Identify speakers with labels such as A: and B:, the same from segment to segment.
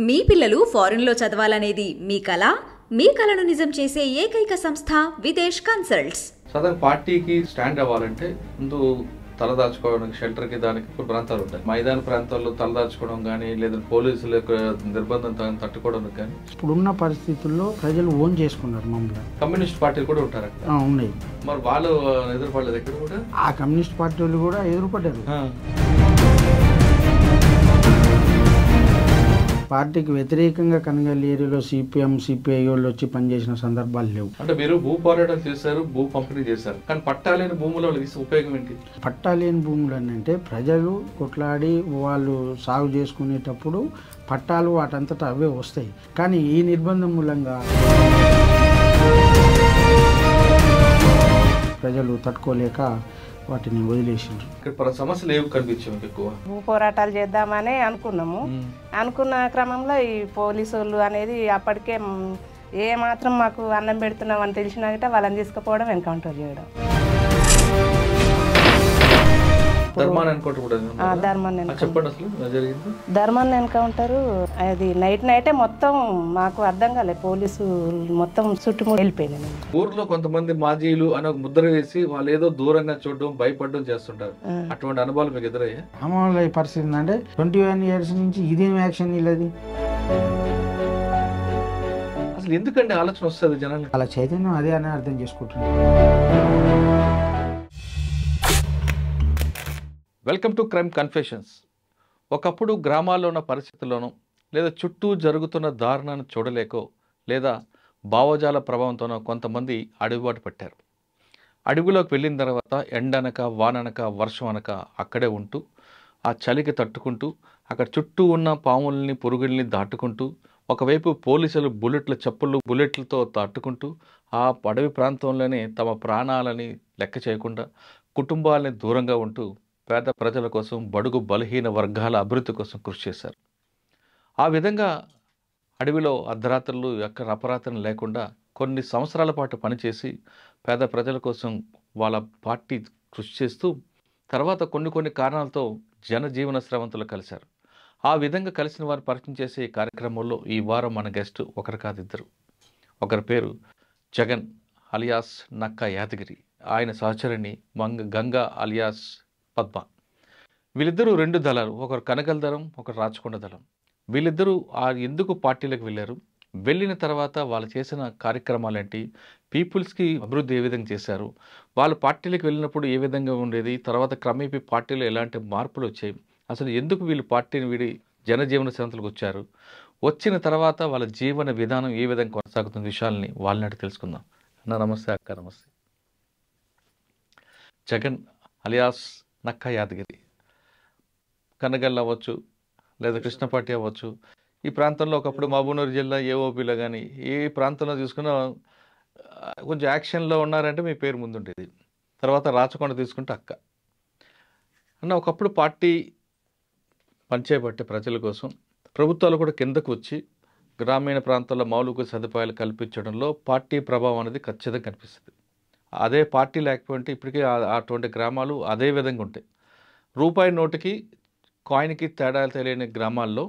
A: మీ పిల్లలు ఫారెన్లో చదవాలనేది మీ కల? మీ కలను నిజం చేసే ఏకైక సంస్థ విదేశ్ కన్సల్ట్స్.
B: సాధారణ పార్టీకి స్టాండ్ అవ్వాలంటే ముందు తలదాచుకోవడానికి షెల్టర్కి దానికి కొన్ని ప్రాంతాలు ఉంటాయి. మైదాన ప్రాంతాల్లో తలదాచుకోవడం కానీ లేదా పోలీసుల యొక్క నిర్బంధం తట్టుకోవడానికి కానీ
C: ఇప్పుడున్న పరిస్థితుల్లో ప్రజలు ఓన్ చేసుకున్నారు మమ్మల్ని.
B: కమ్యూనిస్ట్ పార్టీలు కూడా ఉంటారు అక్కడ.
C: ఉన్నాయి.
B: మరి వాళ్ళు ఎదురుపడలేదు ఎక్కడ కూడా. ఆ
C: కమ్యూనిస్ట్ పార్టీ వాళ్ళు కూడా ఎదురుపడ్డారు. పార్టీకి వ్యతిరేకంగా కనగల్ ఏరియాలో సిపిఎం సిపిఐ వాళ్ళు వచ్చి పనిచేసిన సందర్భాలు లేవు.
B: అంటే మీరు భూ పోరాటం చేశారు, భూ పంపిణీ చేశారు, కానీ పట్టాలేని భూములు వాళ్ళకి ఉపయోగం ఏంటి?
C: పట్టాలేని భూములు అంటే ప్రజలు కొట్లాడి వాళ్ళు సాగు చేసుకునేటప్పుడు పట్టాలు వాటంతటా అవే వస్తాయి. కానీ ఈ నిర్బంధం మూలంగా ప్రజలు తట్టుకోలేక వాటిని వదిలేసిండ్రు.
B: ఇక్కడ సమస్యలు ఏవి కనిపించాయి ఎక్కువ?
D: భూ పోరాటాలు చేద్దామని అనుకున్నాము. అనుకున్న క్రమంలో ఈ పోలీసులు అనేది అప్పటికే ఏ మాత్రం మాకు అన్నం పెడుతున్నాం అని తెలిసినా గిట్ట వాళ్ళని తీసుకుపోవడం, ఎన్కౌంటర్ చేయడం. ధర్మాన్ని ఎన్కౌంటర్ అది నైటే మొత్తం మాకు అర్థం కాలేదు. పోలీసు మొత్తం చుట్టుముట్టి వెళ్ళిపోయింది.
B: ఊర్లో కొంతమంది మాజీలు అని ఒక ముద్ర వేసి వాళ్ళు ఏదో దూరంగా చూడడం, భయపడడం చేస్తుంటారు. అటువంటి అనుభవాలు మీకు ఎదురయ్యా?
C: అమలు పరిస్థితి అంటే 21 years నుంచి ఇదేం యాక్షన్ ఇల్లది.
B: అసలు ఎందుకంటే ఆలోచన వస్తుంది జనాలు?
C: అలా చైతన్యం అదే అని అర్థం చేసుకుంటున్నారు.
B: Welcome to crime confessions. ఒకప్పుడు గ్రామాల్లో ఉన్న పరిస్థితుల్లోనూ లేదా చుట్టూ జరుగుతున్న దారుణాన్ని చూడలేకో లేదా భావజాల ప్రభావంతోనో కొంతమంది అడుగుబాటు పట్టారు. అడవిలోకి వెళ్ళిన తర్వాత ఎండనక వాననక వర్షం అనక అక్కడే ఉంటూ ఆ చలికి తట్టుకుంటూ అక్కడ చుట్టూ ఉన్న పాముల్ని పురుగుల్ని దాటుకుంటూ ఒకవైపు పోలీసులు బుల్లెట్లతో తట్టుకుంటూ ఆ అడవి ప్రాంతంలోనే తమ ప్రాణాలని లెక్క చేయకుండా కుటుంబాలని దూరంగా ఉంటూ పేద ప్రజల కోసం, బడుగు బలహీన వర్గాల అభివృద్ధి కోసం కృషి చేశారు. ఆ విధంగా అడవిలో అర్ధరాత్రులు ఎక్కడ అపరాత్రం లేకుండా కొన్ని సంవత్సరాల పాటు పనిచేసి పేద ప్రజల కోసం వాళ్ళ పార్టీ కృషి చేస్తూ తర్వాత కొన్ని కారణాలతో జనజీవన స్రవంతులు కలిశారు. ఆ విధంగా కలిసిన వారు పరిచయం చేసే ఈ కార్యక్రమంలో ఈ వారం మన గెస్ట్ ఒకరు కాదు, ఇద్దరు. ఒకరి పేరు జగన్ అలియాస్ నక్కా యాదగిరి, ఆయన సహచరిణి గంగా అలియాస్ పద్మ. వీళ్ళిద్దరూ 2 దళాలు, ఒకరు కనగల్ దళం, ఒకరు రాచకొండ దళం. వీళ్ళిద్దరూ ఎందుకు పార్టీలకు వెళ్ళారు, వెళ్ళిన తర్వాత వాళ్ళు చేసిన కార్యక్రమాలు ఏంటి, పీపుల్స్కి అభివృద్ధి ఏ విధంగా చేశారు, వాళ్ళు పార్టీలకు వెళ్ళినప్పుడు ఏ విధంగా ఉండేది, తర్వాత క్రమేపీ పార్టీలో ఎలాంటి మార్పులు వచ్చాయి, అసలు ఎందుకు వీళ్ళు పార్టీని వీడి జనజీవన సంస్థలకు వచ్చారు, వచ్చిన తర్వాత వాళ్ళ జీవన విధానం ఏ విధంగా కొనసాగుతున్న విషయాల్ని వాళ్ళని తెలుసుకుందాం. అన్న నమస్తే, అక్క నమస్తే. జగన్ అలియాస్ నక్కా యాదగిరి, కనగల్ అవ్వచ్చు లేదా కృష్ణపాటి అవ్వచ్చు, ఈ ప్రాంతంలో ఒకప్పుడు మహబూబ్నగర్ జిల్లా ఏఓపీలో కానీ ఏ ప్రాంతంలో చూసుకున్నా కొంచెం యాక్షన్లో ఉన్నారంటే మీ పేరు ముందుండేది. తర్వాత రాచకొండ తీసుకుంటే అక్క. అన్న, ఒకప్పుడు పార్టీ పనిచేపట్టే ప్రజల కోసం ప్రభుత్వాలు కూడా కిందకు వచ్చి గ్రామీణ ప్రాంతాల్లో మౌలిక సదుపాయాలు కల్పించడంలో పార్టీ ప్రభావం అనేది ఖచ్చితంగా కనిపిస్తుంది. అదే పార్టీ లేకపోతే ఇప్పటికీ అటువంటి గ్రామాలు అదే విధంగా ఉంటాయి. రూపాయి నోటుకి కాయిన్కి తేడాలు తెలియని గ్రామాల్లో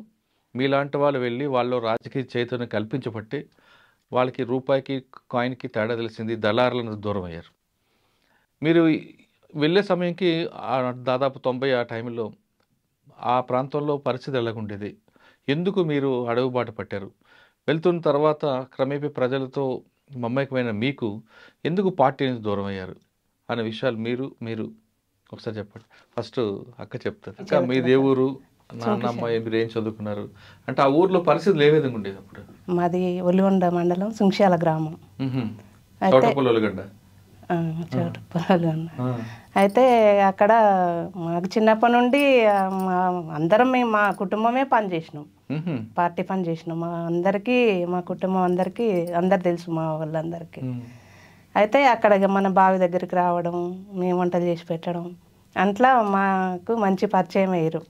B: మీలాంటి వాళ్ళు వెళ్ళి వాళ్ళు రాజకీయ చైతన్యం కల్పించబట్టి వాళ్ళకి రూపాయికి కాయిన్కి తేడా తెలిసింది, దళారులను దూరం అయ్యారు. మీరు వెళ్ళే సమయంకి దాదాపు 90 ఆ టైంలో ఆ ప్రాంతంలో పరిస్థితి ఎలాగుండేది, ఎందుకు మీరు అడుగుబాటు పట్టారు, వెళ్తున్న తర్వాత క్రమేపీ ప్రజలతో మమ్మకమైన మీకు ఎందుకు పార్టీ నుంచి దూరం అయ్యారు అనే విషయాలు మీరు ఒకసారి చెప్పండి. ఫస్ట్ అక్క చెప్తారు. అక్క, మీ దేవురు, నాన్న అమ్మాయి మీరు ఏం చదువుకున్నారు అంటే ఆ ఊర్లో పరిస్థితులు ఏ విధంగా ఉండేది అప్పుడు?
D: మాది ఒలిగొండ మండలం సుంక్షాల గ్రామం. అయితే అక్కడ మాకు చిన్నప్పటి నుండి అందరం మా కుటుంబమే పని చేసినాం, పార్టీ పని చేసినాం. మా కుటుంబం అందరికీ అందరు తెలుసు, మా వాళ్ళందరికీ. అయితే అక్కడ మన బావి దగ్గరికి రావడం, మేము వంటలు చేసి పెట్టడం, అట్లా మాకు మంచి పరిచయం అయ్యారు.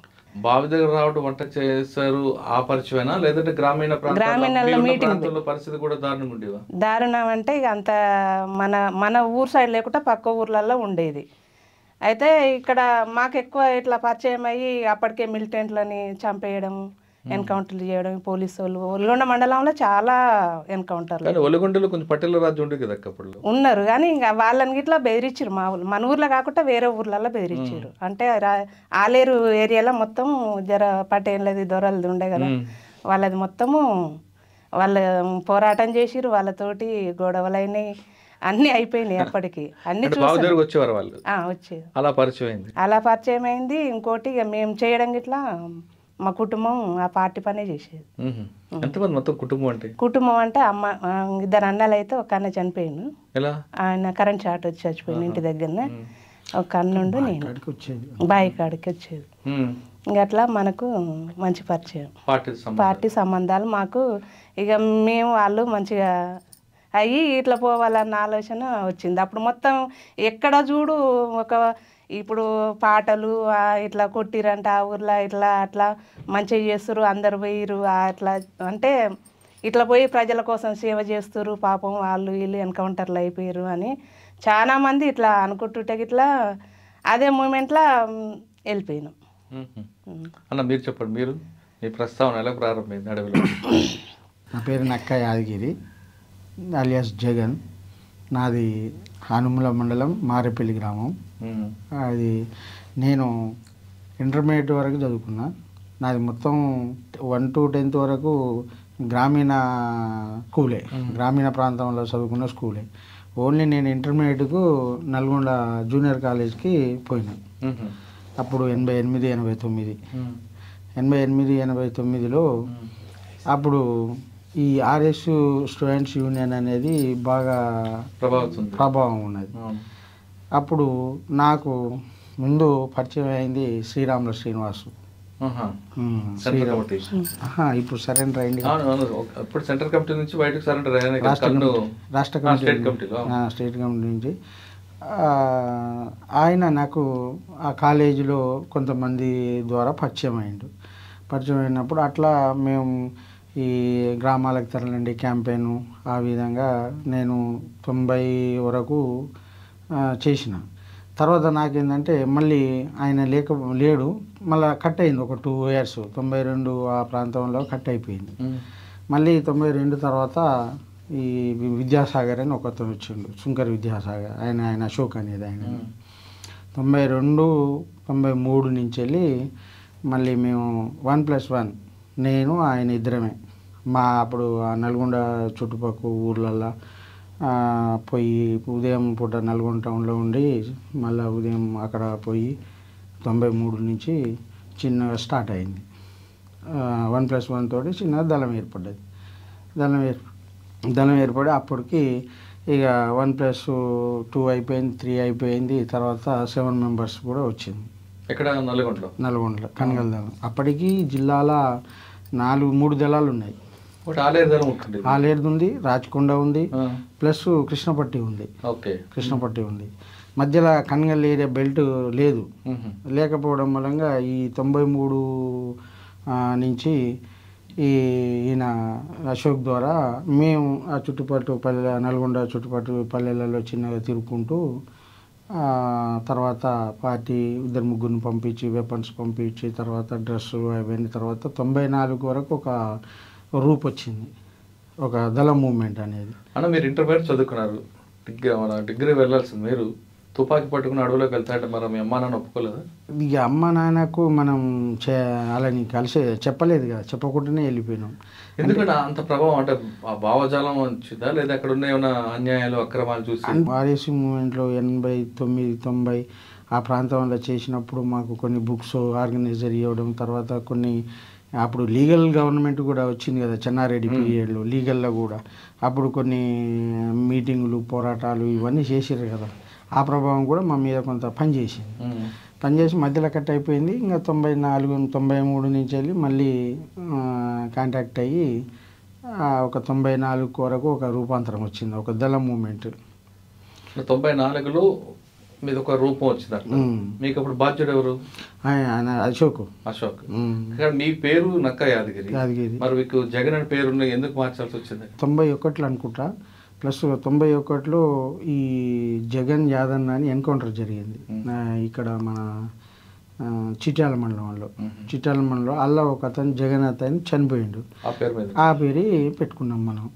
B: బావి దగ్గర రావడం, వంట చేశారు, ఆ పరిచయమేనా లేదంటే గ్రామీణ మీటింగ్ పరిస్థితి కూడా దారుణంగా ఉండేవా?
D: దారుణం అంటే ఇక అంత మన ఊరు సైడ్ లేకుండా పక్క ఊర్లలో ఉండేది. అయితే ఇక్కడ మాకు ఎక్కువ ఇట్లా పరిచయం అయ్యి అప్పటికే మిలిటెంట్లని చంపేయడం, ఎన్కౌంటర్లు చేయడం, పోలీసు వాళ్ళు ఒలిగొండ మండలంలో చాలా ఎన్కౌంటర్లు
B: కానీ ఒలిగొండలో కొంచెం పట్టెల రాజ్యం ఉంటుంది కదా అప్పట్లో.
D: ఉన్నారు. కానీ ఇంకా వాళ్ళని ఇట్లా బెదిరించారు మా ఊళ్ళు. మన ఊర్లో కాకుండా వేరే ఊర్లలో బెదిరించారు. అంటే ఆలేరు ఏరియాలో మొత్తం జర పటేళ్ళది దొరలది ఉండే కదా, వాళ్ళది మొత్తము వాళ్ళ పోరాటం చేసిరు, వాళ్ళతోటి గొడవలైనాయి, అన్నీ అయిపోయినాయి. అప్పటికి అన్ని
B: వచ్చేవారు వాళ్ళు,
D: వచ్చేది.
B: అలా పరిచయం అయింది.
D: అలా పరిచయం అయింది. ఇంకోటి ఇక మేము చేయడం ఇట్లా మా కుటుంబం ఆ పార్టీ పనే చేసేది.
B: ఎంతమంది మొత్తం కుటుంబం అంటే?
D: కుటుంబం అంటే అమ్మ, 2 అన్నలు అయితే ఒక అన్న చనిపోయాను.
B: ఎలా?
D: ఆయన కరెంట్ షార్ట్ వచ్చి చచ్చిపోయింది ఇంటి దగ్గరనే. ఒక అన్నుండు, నేను బాయి కాడికి వచ్చేది. ఇంక అట్లా మనకు మంచి పరిచయం, పార్టీ సంబంధాలు మాకు. ఇక మేము వాళ్ళు మంచిగా అయ్యి ఇట్లా పోవాలన్న ఆలోచన వచ్చింది. అప్పుడు మొత్తం ఎక్కడ చూడు ఒక ఇప్పుడు పాటలు ఇట్లా కొట్టిరంట ఆ ఊర్లో, ఇట్లా అట్లా మంచిగా చేస్తారు, అందరు పోయిరు అట్లా. అంటే ఇట్లా పోయి ప్రజల కోసం సేవ చేస్తారు, పాపం వాళ్ళు వీళ్ళు ఎన్కౌంటర్లు అయిపోయారు అని చాలామంది ఇట్లా అనుకుంటుంటే ఇట్లా అదే మూమెంట్లో వెళ్ళిపోయినాం.
B: అన్న మీరు చెప్పండి, మీరు మీ ప్రస్తావన ఎలా ప్రారంభమైంది అడవిలో?
C: నా పేరు నక్క యాదగిరి అలియాస్ జగన్. నాది హనుమల మండలం మారేపల్లి గ్రామం. అది నేను ఇంటర్మీడియట్ వరకు చదువుకున్నా. నాది మొత్తం 1 to 10th వరకు గ్రామీణ స్కూలే, గ్రామీణ ప్రాంతంలో చదువుకున్న స్కూలే. ఓన్లీ నేను ఇంటర్మీడియట్కు నల్గొండ జూనియర్ కాలేజ్కి పోయినా. అప్పుడు 88, 89. 88, 89లో అప్పుడు ఈ ఆర్ఎస్ స్టూడెంట్స్ యూనియన్ అనేది బాగా ప్రభావం ఉన్నది. అప్పుడు నాకు ముందు పరిచయం అయింది శ్రీరాముల శ్రీనివాసు. ఇప్పుడు సరెండర్ అయింది, రాష్ట్ర కమిటీ, స్టేట్ కమిటీ నుంచి. ఆయన నాకు ఆ కాలేజీలో కొంతమంది ద్వారా పరిచయం అయ్యిండు. పరిచయం అయినప్పుడు అట్లా మేము ఈ గ్రామాలకు తరలండి క్యాంపెయిన్, ఆ విధంగా నేను 90 వరకు చేసిన. తర్వాత నాకేంటంటే మళ్ళీ ఆయన లేడు, మళ్ళీ కట్ అయింది ఒక 2 years. 92 ఆ ప్రాంతంలో కట్ అయిపోయింది. మళ్ళీ 92 తర్వాత ఈ విద్యాసాగర్ అని ఒకతను వచ్చిండు, శంకర్ విద్యాసాగర్, ఆయన అశోక్ అనేది ఆయన. 92, 93 నుంచి వెళ్ళి మళ్ళీ మేము 1+1 నేను ఆయన ఇద్దరమే మా అప్పుడు నల్గొండ చుట్టుపక్కల ఊర్లల్లో పోయి ఉదయం పూట నల్గొండ టౌన్లో ఉండి మళ్ళీ ఉదయం అక్కడ పోయి 93 నుంచి చిన్నగా స్టార్ట్ అయింది. 1+1 తోటి చిన్నగా దళం ఏర్పడ్డది. దళం ఏర్పడి అప్పటికి ఇక 1+2 అయిపోయింది, 3 అయిపోయింది. తర్వాత 7 members కూడా వచ్చింది.
B: ఇక్కడ
C: నల్గొండలో కనగల దళం. అప్పటికి జిల్లాల 3 దళాలు ఉన్నాయి. ఆలేరు ఉంది, రాచకొండ ఉంది, ప్లస్ కృష్ణపట్టి ఉంది. కృష్ణపట్టి ఉంది. మధ్యలో కనగల్ ఏరియా బెల్ట్ లేదు. లేకపోవడం మూలంగా ఈ 93 నుంచి ఈయన అశోక్ ద్వారా మేము ఆ చుట్టుపక్కల పల్లె, నల్గొండ చుట్టుపక్కల పల్లెలలో చిన్నగా తిరుగుకుంటూ తర్వాత పార్టీ 2-3 పంపించి వెపన్స్ పంపించి తర్వాత డ్రెస్సు అవన్నీ తర్వాత 94 వరకు ఒక రూప్ వచ్చింది, ఒక దళ మూవ్మెంట్ అనేది.
B: అన్న మీరు ఇంటర్మీడియట్ చదువుకున్నారు, డిగ్రీ వెళ్ళాల్సింది, మీరు తుపాకీ పట్టుకుని అడవులోకి వెళ్తాయంటే మరి మీ అమ్మ నాన్న ఒప్పుకోలేదా?
C: ఇక అమ్మ నాన్నకు మనం అలాని కలిసి చెప్పలేదు కదా, చెప్పకుండానే వెళ్ళిపోయినాం.
B: ఎందుకంటే అంత ప్రభావం అంటే ఆ భావజాలం వచ్చిందా లేదా అక్కడ ఉన్న ఏమైనా అన్యాయాలు అక్రమాలు చూసి?
C: ఆర్ఎస్ మూవ్మెంట్లో 89, 90 ఆ ప్రాంతంలో చేసినప్పుడు మాకు కొన్ని బుక్స్ ఆర్గనైజర్ ఇవ్వడం, తర్వాత కొన్ని అప్పుడు లీగల్ గవర్నమెంట్ కూడా వచ్చింది కదా చెన్నారెడ్డి పీరియడ్లో, లీగల్లో కూడా అప్పుడు కొన్ని మీటింగులు పోరాటాలు ఇవన్నీ చేసారు కదా, ఆ ప్రభావం కూడా మా మీద కొంత పనిచేసి మధ్యలో కట్ అయిపోయింది. ఇంకా 94, 93 నుంచి వెళ్ళి మళ్ళీ కాంటాక్ట్ అయ్యి ఒక 94 వరకు ఒక రూపాంతరం వచ్చింది, ఒక దళ మూమెంట్.
B: 94లో మీద ఒక రూపం వచ్చింది. మీకు అప్పుడు బాధ్యుడు ఎవరు?
C: అశోక్.
B: మీ పేరు నక్క యాదగిరి, మరి మీకు జగన్ అనే పేరు ఎందుకు మార్చాల్సి వచ్చింది?
C: 91లో అనుకుంటా. ప్లస్ 91లో ఈ జగన్ యాదవ్ అని ఎన్కౌంటర్ జరిగింది ఇక్కడ మన చిట్యాల మండలంలో. చిట్యాల మండలంలో అలా ఒక అతను జగన్ అతను చనిపోయిండు.
B: ఆ పేరు మీద
C: ఆ పేరు పెట్టుకున్నాం మనం,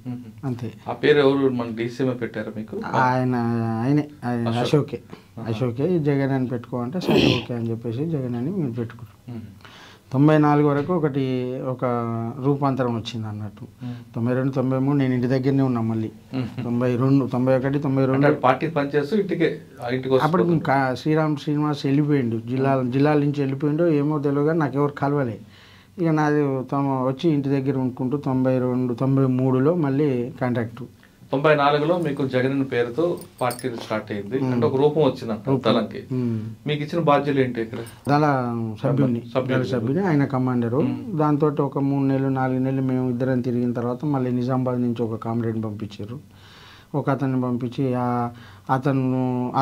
C: అంతే.
B: ఆ పేరు ఎవరు మన డీసీఎం పెట్టారు మీకు?
C: ఆయనే అశోకే జగన్ అని పెట్టుకోమంటే సరే ఓకే అని చెప్పేసి జగన్ అని మేము పెట్టుకున్నాం. 94 వరకు ఒక రూపాంతరం వచ్చింది అన్నట్టు. 92, 93 నేను ఇంటి దగ్గరనే ఉన్నా. మళ్ళీ 92, 91, 92
B: పార్టీ పనిచేస్తూ ఇంటికి
C: అప్పుడు శ్రీనివాస్ వెళ్ళిపోయిండు, జిల్లాల నుంచి వెళ్ళిపోయిండు, ఏమో తెలియదు, నాకు ఎవరు కలవలే. ఇక నాది వచ్చి ఇంటి దగ్గర ఉండుకుంటూ 92, 93లో మళ్ళీ కాంటాక్ట్.
B: 94లో మీకు జగన్ పేరుతో పార్టీ స్టార్ట్ అయింది, అంటే ఒక రూపం వచ్చిందంట దళంకి. మీకు ఇచ్చిన బాధ్యతలు ఏంటి? ఇక్కడ
C: దళ సభ్యుని ఆయన కమాండరు. దాంతో ఒక 3 నెలలు 4 నెలలు మేము ఇద్దరం తిరిగిన తర్వాత మళ్ళీ నిజామాబాద్ నుంచి ఒక కామ్రేడ్ని పంపించారు. ఒక అతన్ని పంపించి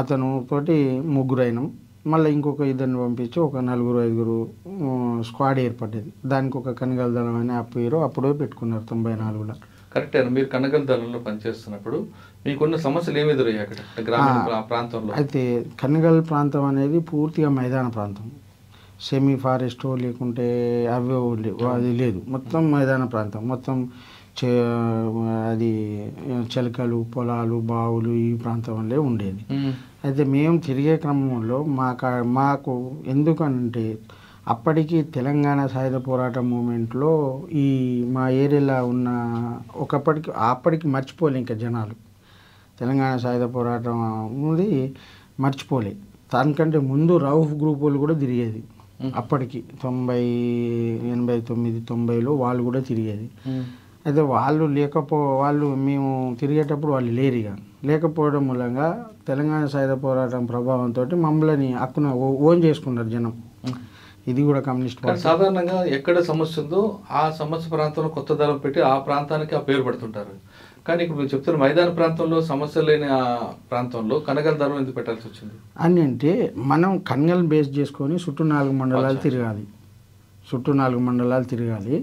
C: అతను తోటి 3 అయినాం. మళ్ళీ ఇంకొక ఇద్దరిని పంపించి ఒక 4, 5 స్క్వాడ్ ఏర్పడ్డది. దానికి ఒక కనగల దళం అని ఆ పేరు అప్పుడే పెట్టుకున్నారు 94లో.
B: కరెక్టే. మీరు కనగల దళంలో పనిచేస్తున్నప్పుడు మీకున్న సమస్యలు ఏమి ఎదురయ్యాయి అక్కడ గ్రామీణ ప్రాంతంలో?
C: అయితే కనగల్ ప్రాంతం అనేది పూర్తిగా మైదాన ప్రాంతం. సెమీ ఫారెస్ట్ లేకుంటే అవే అది లేదు, మొత్తం మైదాన ప్రాంతం. మొత్తం అది చిలకలు, పొలాలు, బావులు ఈ ప్రాంతంలో ఉండేది. అయితే మేము తిరిగే క్రమంలో మాకు ఎందుకనంటే అప్పటికి తెలంగాణ సాయుధ పోరాట మూమెంట్లో ఈ మా ఏరియాలో ఉన్న అప్పటికి మర్చిపోలే ఇంకా జనాలు. తెలంగాణ సాయుధ పోరాటం ఉంది మర్చిపోలే. దానికంటే ముందు రౌఫ్ గ్రూప్ వాళ్ళు కూడా తిరిగేది అప్పటికి 89, 90లో వాళ్ళు కూడా తిరిగేది. అయితే వాళ్ళు మేము తిరిగేటప్పుడు వాళ్ళు లేరుగా. లేకపోవడం మూలంగా తెలంగాణ సాయుధ పోరాటం ప్రభావంతో మమ్మల్ని హక్కున ఓన్ చేసుకున్నారు జనం. ఇది కూడా కమ్యూనిస్ట్ పార్టీ.
B: సాధారణంగా ఎక్కడ సమస్య ఉందో ఆ సమస్య ప్రాంతంలో కొత్త దళం పెట్టి ఆ ప్రాంతానికి ఆ పేరు పెడుతుంటారు. కానీ ఇప్పుడు మీరు చెప్తున్న మైదాన ప్రాంతంలో సమస్య లేని ఆ ప్రాంతంలో కనగల దళం ఎందుకు పెట్టాల్సి వచ్చింది
C: అని అంటే, మనం కనగల్ బేస్ చేసుకొని చుట్టూ 4 మండలాలు తిరగాలి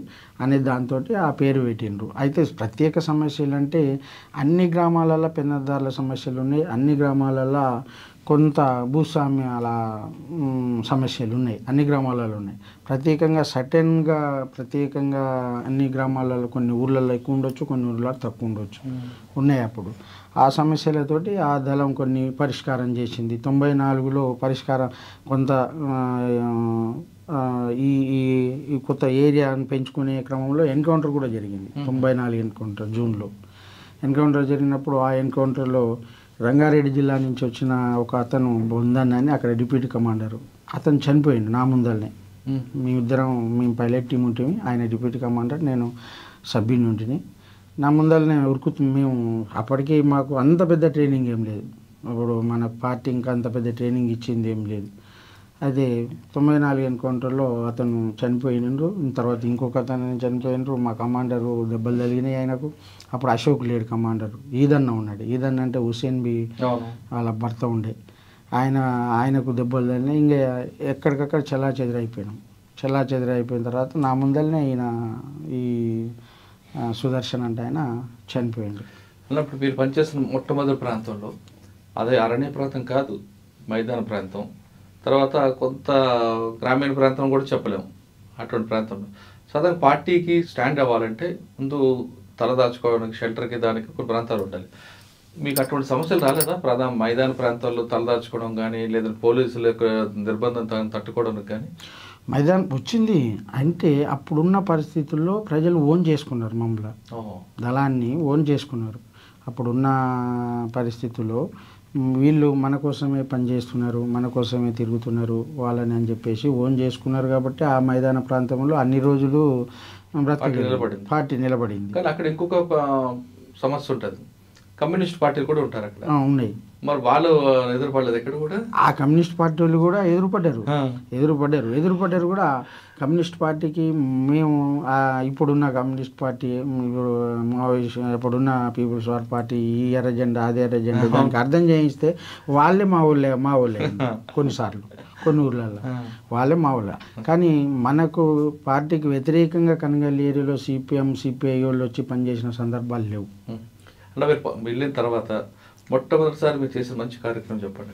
C: అనే దాంతో ఆ పేరు పెట్టిండ్రు. అయితే ప్రత్యేక సమస్యలు అంటే అన్ని గ్రామాలలో పెన్నదారుల సమస్యలు ఉన్నాయి, అన్ని గ్రామాలలో కొంత భూస్వామ్యాల సమస్యలు ఉన్నాయి, అన్ని గ్రామాలలో ఉన్నాయి. ప్రత్యేకంగా అన్ని గ్రామాలలో కొన్ని ఊర్లలో ఎక్కువ ఉండొచ్చు, కొన్ని ఊర్లలో తక్కువ ఉండొచ్చు, ఉన్నాయి. అప్పుడు ఆ సమస్యలతోటి ఆ దళం కొన్ని పరిష్కారం చేసింది. 94లో పరిష్కారం కొంత ఈ కొత్త ఏరియాను పెంచుకునే క్రమంలో ఎన్కౌంటర్ కూడా జరిగింది. 94 ఎన్కౌంటర్ జూన్లో ఎన్కౌంటర్ జరిగినప్పుడు ఆ ఎన్కౌంటర్లో రంగారెడ్డి జిల్లా నుంచి వచ్చిన ఒక అతను బొందన్న అక్కడ డిప్యూటీ కమాండరు, అతను చనిపోయిండు నా ముందరనే. మేము పైలట్ టీం ఉంటుంది, ఆయన డిప్యూటీ కమాండర్, నేను సభ్యుని ఉంటిని. నా ముందరనే మేము అప్పటికి మాకు అంత పెద్ద ట్రైనింగ్ ఏం లేదు, అప్పుడు మన పార్టీ ఇంకా అంత పెద్ద ట్రైనింగ్ ఇచ్చింది ఏం లేదు. అదే 94 ఎన్కౌంటర్లో అతను చనిపోయినారు. తర్వాత ఇంకొక అతను చనిపోయినారు. మా కమాండరు దెబ్బలు తగిలినాయి ఆయనకు. అప్పుడు అశోక్ లేడు కమాండరు, ఈదన్న ఉన్నాడు. ఈదన్న అంటే హుసేన్ బి వాళ్ళ భర్త ఉండే ఆయనకు దెబ్బలు తగిలినాయి. ఇంకా ఎక్కడికక్కడ చెల్లాచెదిరైపోయిన తర్వాత నా ముందరనే ఈ సుదర్శన్ అంటే ఆయన చనిపోయింది.
B: అన్నప్పుడు మీరు పనిచేస్తున్న మొట్టమొదటి ప్రాంతంలో అదే అరణ్య ప్రాంతం కాదు, మైదాన ప్రాంతం, తర్వాత కొంత గ్రామీణ ప్రాంతం కూడా చెప్పలేము. అటువంటి ప్రాంతంలో సాధారణ పార్టీకి స్టాండ్ అవ్వాలంటే ముందు తలదాచుకోవడానికి షెల్టర్కి దానికి కొన్ని ప్రాంతాలు ఉండాలి. మీకు అటువంటి సమస్యలు రాలేదా? మైదాన ప్రాంతాల్లో తలదాచుకోవడం కానీ, లేదా పోలీసుల యొక్క నిర్బంధం తట్టుకోవడానికి కానీ?
C: మైదానం వచ్చింది అంటే అప్పుడున్న పరిస్థితుల్లో ప్రజలు ఓన్ చేసుకున్నారు, మమ్మల్ని దళాన్ని ఓన్ చేసుకున్నారు. అప్పుడున్న పరిస్థితుల్లో వీళ్ళు మన కోసమే పనిచేస్తున్నారు, మన కోసమే తిరుగుతున్నారు వాళ్ళని అని చెప్పేసి ఓన్ చేసుకున్నారు. కాబట్టి ఆ మైదాన ప్రాంతంలో అన్ని రోజులు పార్టీ నిలబడింది.
B: కానీ అక్కడ ఇంకొక సమస్య ఉంటుంది, కమ్యూనిస్ట్ పార్టీలు కూడా ఉంటారు అక్కడ.
C: ఉన్నాయి.
B: మరి వాళ్ళు ఎదురుపడలేదు ఎక్కడ కూడా?
C: ఆ కమ్యూనిస్ట్ పార్టీ వాళ్ళు కూడా ఎదురుపడ్డారు కూడా. కమ్యూనిస్ట్ పార్టీకి మేము ఇప్పుడున్న కమ్యూనిస్ట్ పార్టీ, ఇప్పుడున్న పీపుల్స్ వార్ పార్టీ, ఈ ఎర్రజెండా అదే ఎర్రజెండా దానికి అర్థం చేయిస్తే వాళ్ళే మా ఊళ్ళే కొన్నిసార్లు కొన్ని ఊర్లలో వాళ్ళే మా ఊళ్ళ. కానీ మనకు పార్టీకి వ్యతిరేకంగా కనగల్ ఏరియాలో సిపిఎం సిపిఐ వాళ్ళు వచ్చి పనిచేసిన సందర్భాలు లేవు.
B: అంటే మీరు వెళ్ళిన తర్వాత మొట్టమొదటిసారి మీరు చేసిన మంచి కార్యక్రమం చెప్పండి.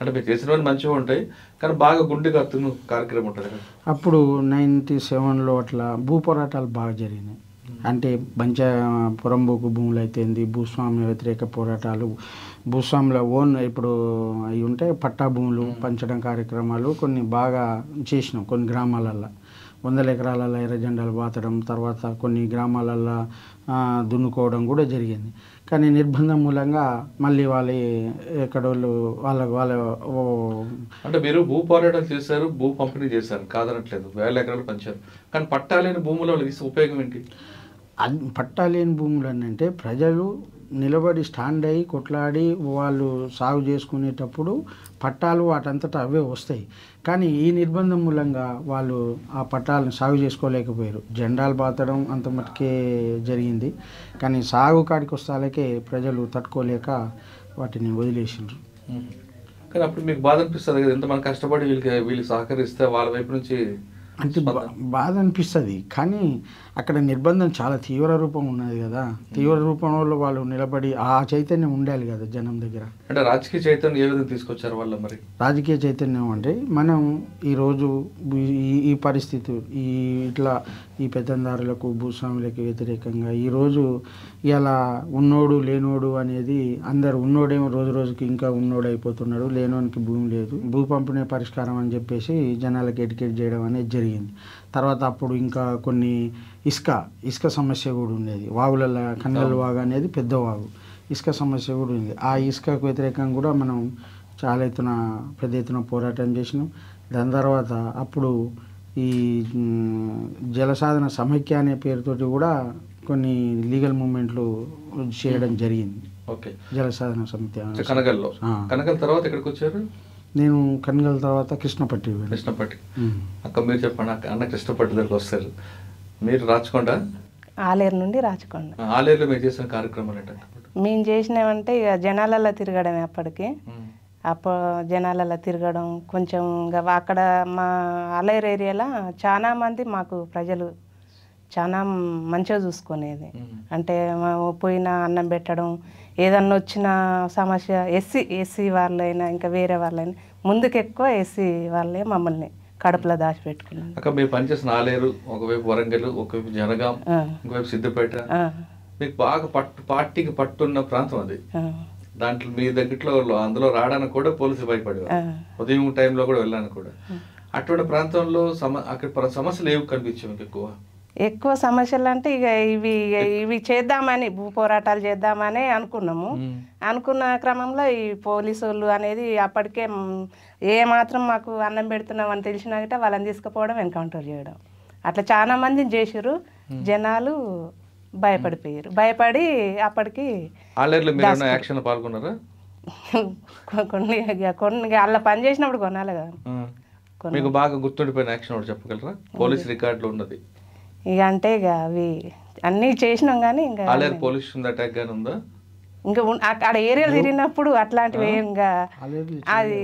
B: అంటే మీరు చేసినవన్నీ మంచిగా ఉంటాయి, కానీ బాగా గుండెగా అత్తును కార్యక్రమం ఉంటుంది కదా.
C: అప్పుడు 97లో అట్లా భూ పోరాటాలు బాగా జరిగినాయి. అంటే పురంబోకు భూములు అయితేంది, భూస్వామ్య వ్యతిరేక పోరాటాలు, భూస్వాముల ఓన్ ఇప్పుడు అవి ఉంటే పట్టా భూములు పంచడం కార్యక్రమాలు కొన్ని బాగా చేసినాం. కొన్ని గ్రామాలల్లో 100 ఎకరాలలో ఎర్ర జెండాలు బాతడం, తర్వాత కొన్ని గ్రామాలల్లో దున్నుకోవడం కూడా జరిగింది. కానీ నిర్బంధం మూలంగా మళ్ళీ ఎక్కడోళ్ళు వాళ్ళ
B: అంటే మీరు భూ పోరాటం చేశారు, భూ పంపిణీ చేశారు, కాదనట్లేదు, 1000 ఎకరాలు పంచారు, కానీ పట్టాలేని భూముల ఉపయోగం ఏంటి?
C: పట్టాలేని భూములు అంటే ప్రజలు నిలబడి స్టాండ్ అయ్యి కొట్లాడి వాళ్ళు సాగు చేసుకునేటప్పుడు పట్టాలు వాటంతటా అవే వస్తాయి. కానీ ఈ నిర్బంధం మూలంగా వాళ్ళు ఆ పట్టాలను సాగు చేసుకోలేకపోయారు. జెండాలు బాతడం అంత మటుకే జరిగింది, కానీ సాగు కాడికి వస్తాలకే ప్రజలు తట్టుకోలేక వాటిని వదిలేసిండ్రు.
B: కానీ అప్పుడు మీకు బాధ అనిపిస్తుంది కదా, ఎంతమంది కష్టపడి వీళ్ళు సహకరిస్తే వాళ్ళ వైపు నుంచి
C: అంటే బాధ అనిపిస్తుంది. కానీ అక్కడ నిర్బంధం చాలా తీవ్ర రూపం ఉన్నది కదా, తీవ్ర రూపంలో వాళ్ళు నిలబడి ఆ చైతన్యం ఉండాలి కదా జనం దగ్గర.
B: అంటే రాజకీయ చైతన్యం ఏ విధంగా తీసుకొచ్చారు వాళ్ళ? మరి
C: రాజకీయ చైతన్యం అంటే మనం ఈరోజు ఈ పరిస్థితి ఇట్లా ఈ పెత్తందారులకు భూస్వాములకు వ్యతిరేకంగా ఈరోజు ఇలా ఉన్నోడు లేనోడు అనేది అందరు ఉన్నోడేమో రోజు రోజుకి ఇంకా ఉన్నోడు అయిపోతున్నాడు, లేనోనికి భూమి లేదు, భూ పంపిణీ పరిష్కారం అని చెప్పేసి జనాలకు ఎడ్యుకేట్ చేయడం అనేది జరిగింది. తర్వాత అప్పుడు ఇంకా కొన్ని ఇసుక సమస్య కూడా ఉండేది. వాగులలో కన్నెల వాగు అనేది పెద్ద వాగు, ఇసుక సమస్య కూడా ఉంది. ఆ ఇసుకకు వ్యతిరేకంగా కూడా మనం చాలా పెద్ద ఎత్తున పోరాటం చేసినాం. దాని తర్వాత అప్పుడు ఈ జలసాధన సమైక్య అనే పేరుతోటి కూడా కొన్ని లీగల్ మూమెంట్లు చేయడం జరిగింది.
B: ఓకే,
C: జలసాధన సమితి
B: కనగల్లో. కనగల్ తర్వాత ఎక్కడికి వచ్చారు?
C: నేను కనగల్ తర్వాత కృష్ణపట్టి.
B: అక్క మీరు చెప్పండి, అన్న కృష్ణపట్టి దగ్గరకు వస్తారు. మీరు రాచకొండ,
D: ఆలేరు నుండి రాచకొండ.
B: ఆలేరులో మీరు చేసిన కార్యక్రమాలు ఏంటంటే?
D: మేము చేసినామంటే ఇక జనాలలో తిరగడమే. అప్పటికి జనాలలో తిరగడం కొంచెం ఇంకా అక్కడ మా ఆలేరు ఏరియాలో చాలా మంది మాకు ప్రజలు చాలా మంచిగా చూసుకునేది. అంటే పోయిన అన్నం పెట్టడం, ఏదన్నా వచ్చిన సమస్య ఎస్సీ వాళ్ళైనా ఇంకా వేరే వాళ్ళైనా ముందుకు ఎక్కువ ఎస్సీ వాళ్ళే మమ్మల్ని కడుపులో దాచిపెట్టుకున్నాం.
B: అక్కడ మీరు పనిచేసిన ఆలేరు, ఒకవైపు వరంగల్, ఒకవైపు జనగాం, ఇంకోవైపు సిద్దిపేట, మీకు బాగా పార్టీకి పట్టున్న ప్రాంతం అది. దాంట్లో మీ దగ్గరలో అందులో రావడానికి కూడా పోలీసులు భయపడేవారు, ఉదయం టైంలో కూడా వెళ్ళడానికి కూడా. అటువంటి ప్రాంతంలో అక్కడ సమస్యలు ఏవి కనిపించాయి మీకు?
D: ఎక్కువ సమస్యలు అంటే ఇక ఇవి చేద్దామని, భూ పోరాటాలు చేద్దామని అనుకున్నాము. అనుకున్న క్రమంలో ఈ పోలీసు వాళ్ళు అనేది అప్పటికే ఏ మాత్రం మాకు అన్నం పెడుతున్నామని తెలిసినా గిట్ట వాళ్ళని తీసుకుపోవడం, ఎన్కౌంటర్ చేయడం, అట్లా చాలా మందిని చేసిర్రు. జనాలు భయపడిపోయారు. భయపడి అప్పటికి కొన్ని అలా పని చేసినప్పుడు కొనాలి కదా.
B: మీకు బాగా గుర్తుండిపోయిన యాక్షన్ ఒకటి చెప్పగలరా? పోలీస్ రికార్డులో ఉన్నది
D: ఇక అంటే ఇక అవి అన్నీ చేసినాం. కానీ ఇంకా
B: పోలీస్ అటాక్ గానీ ఉందా?
D: ఇంకా అక్కడ ఏరియాలు తిరిగినప్పుడు అట్లాంటివి ఇంకా అది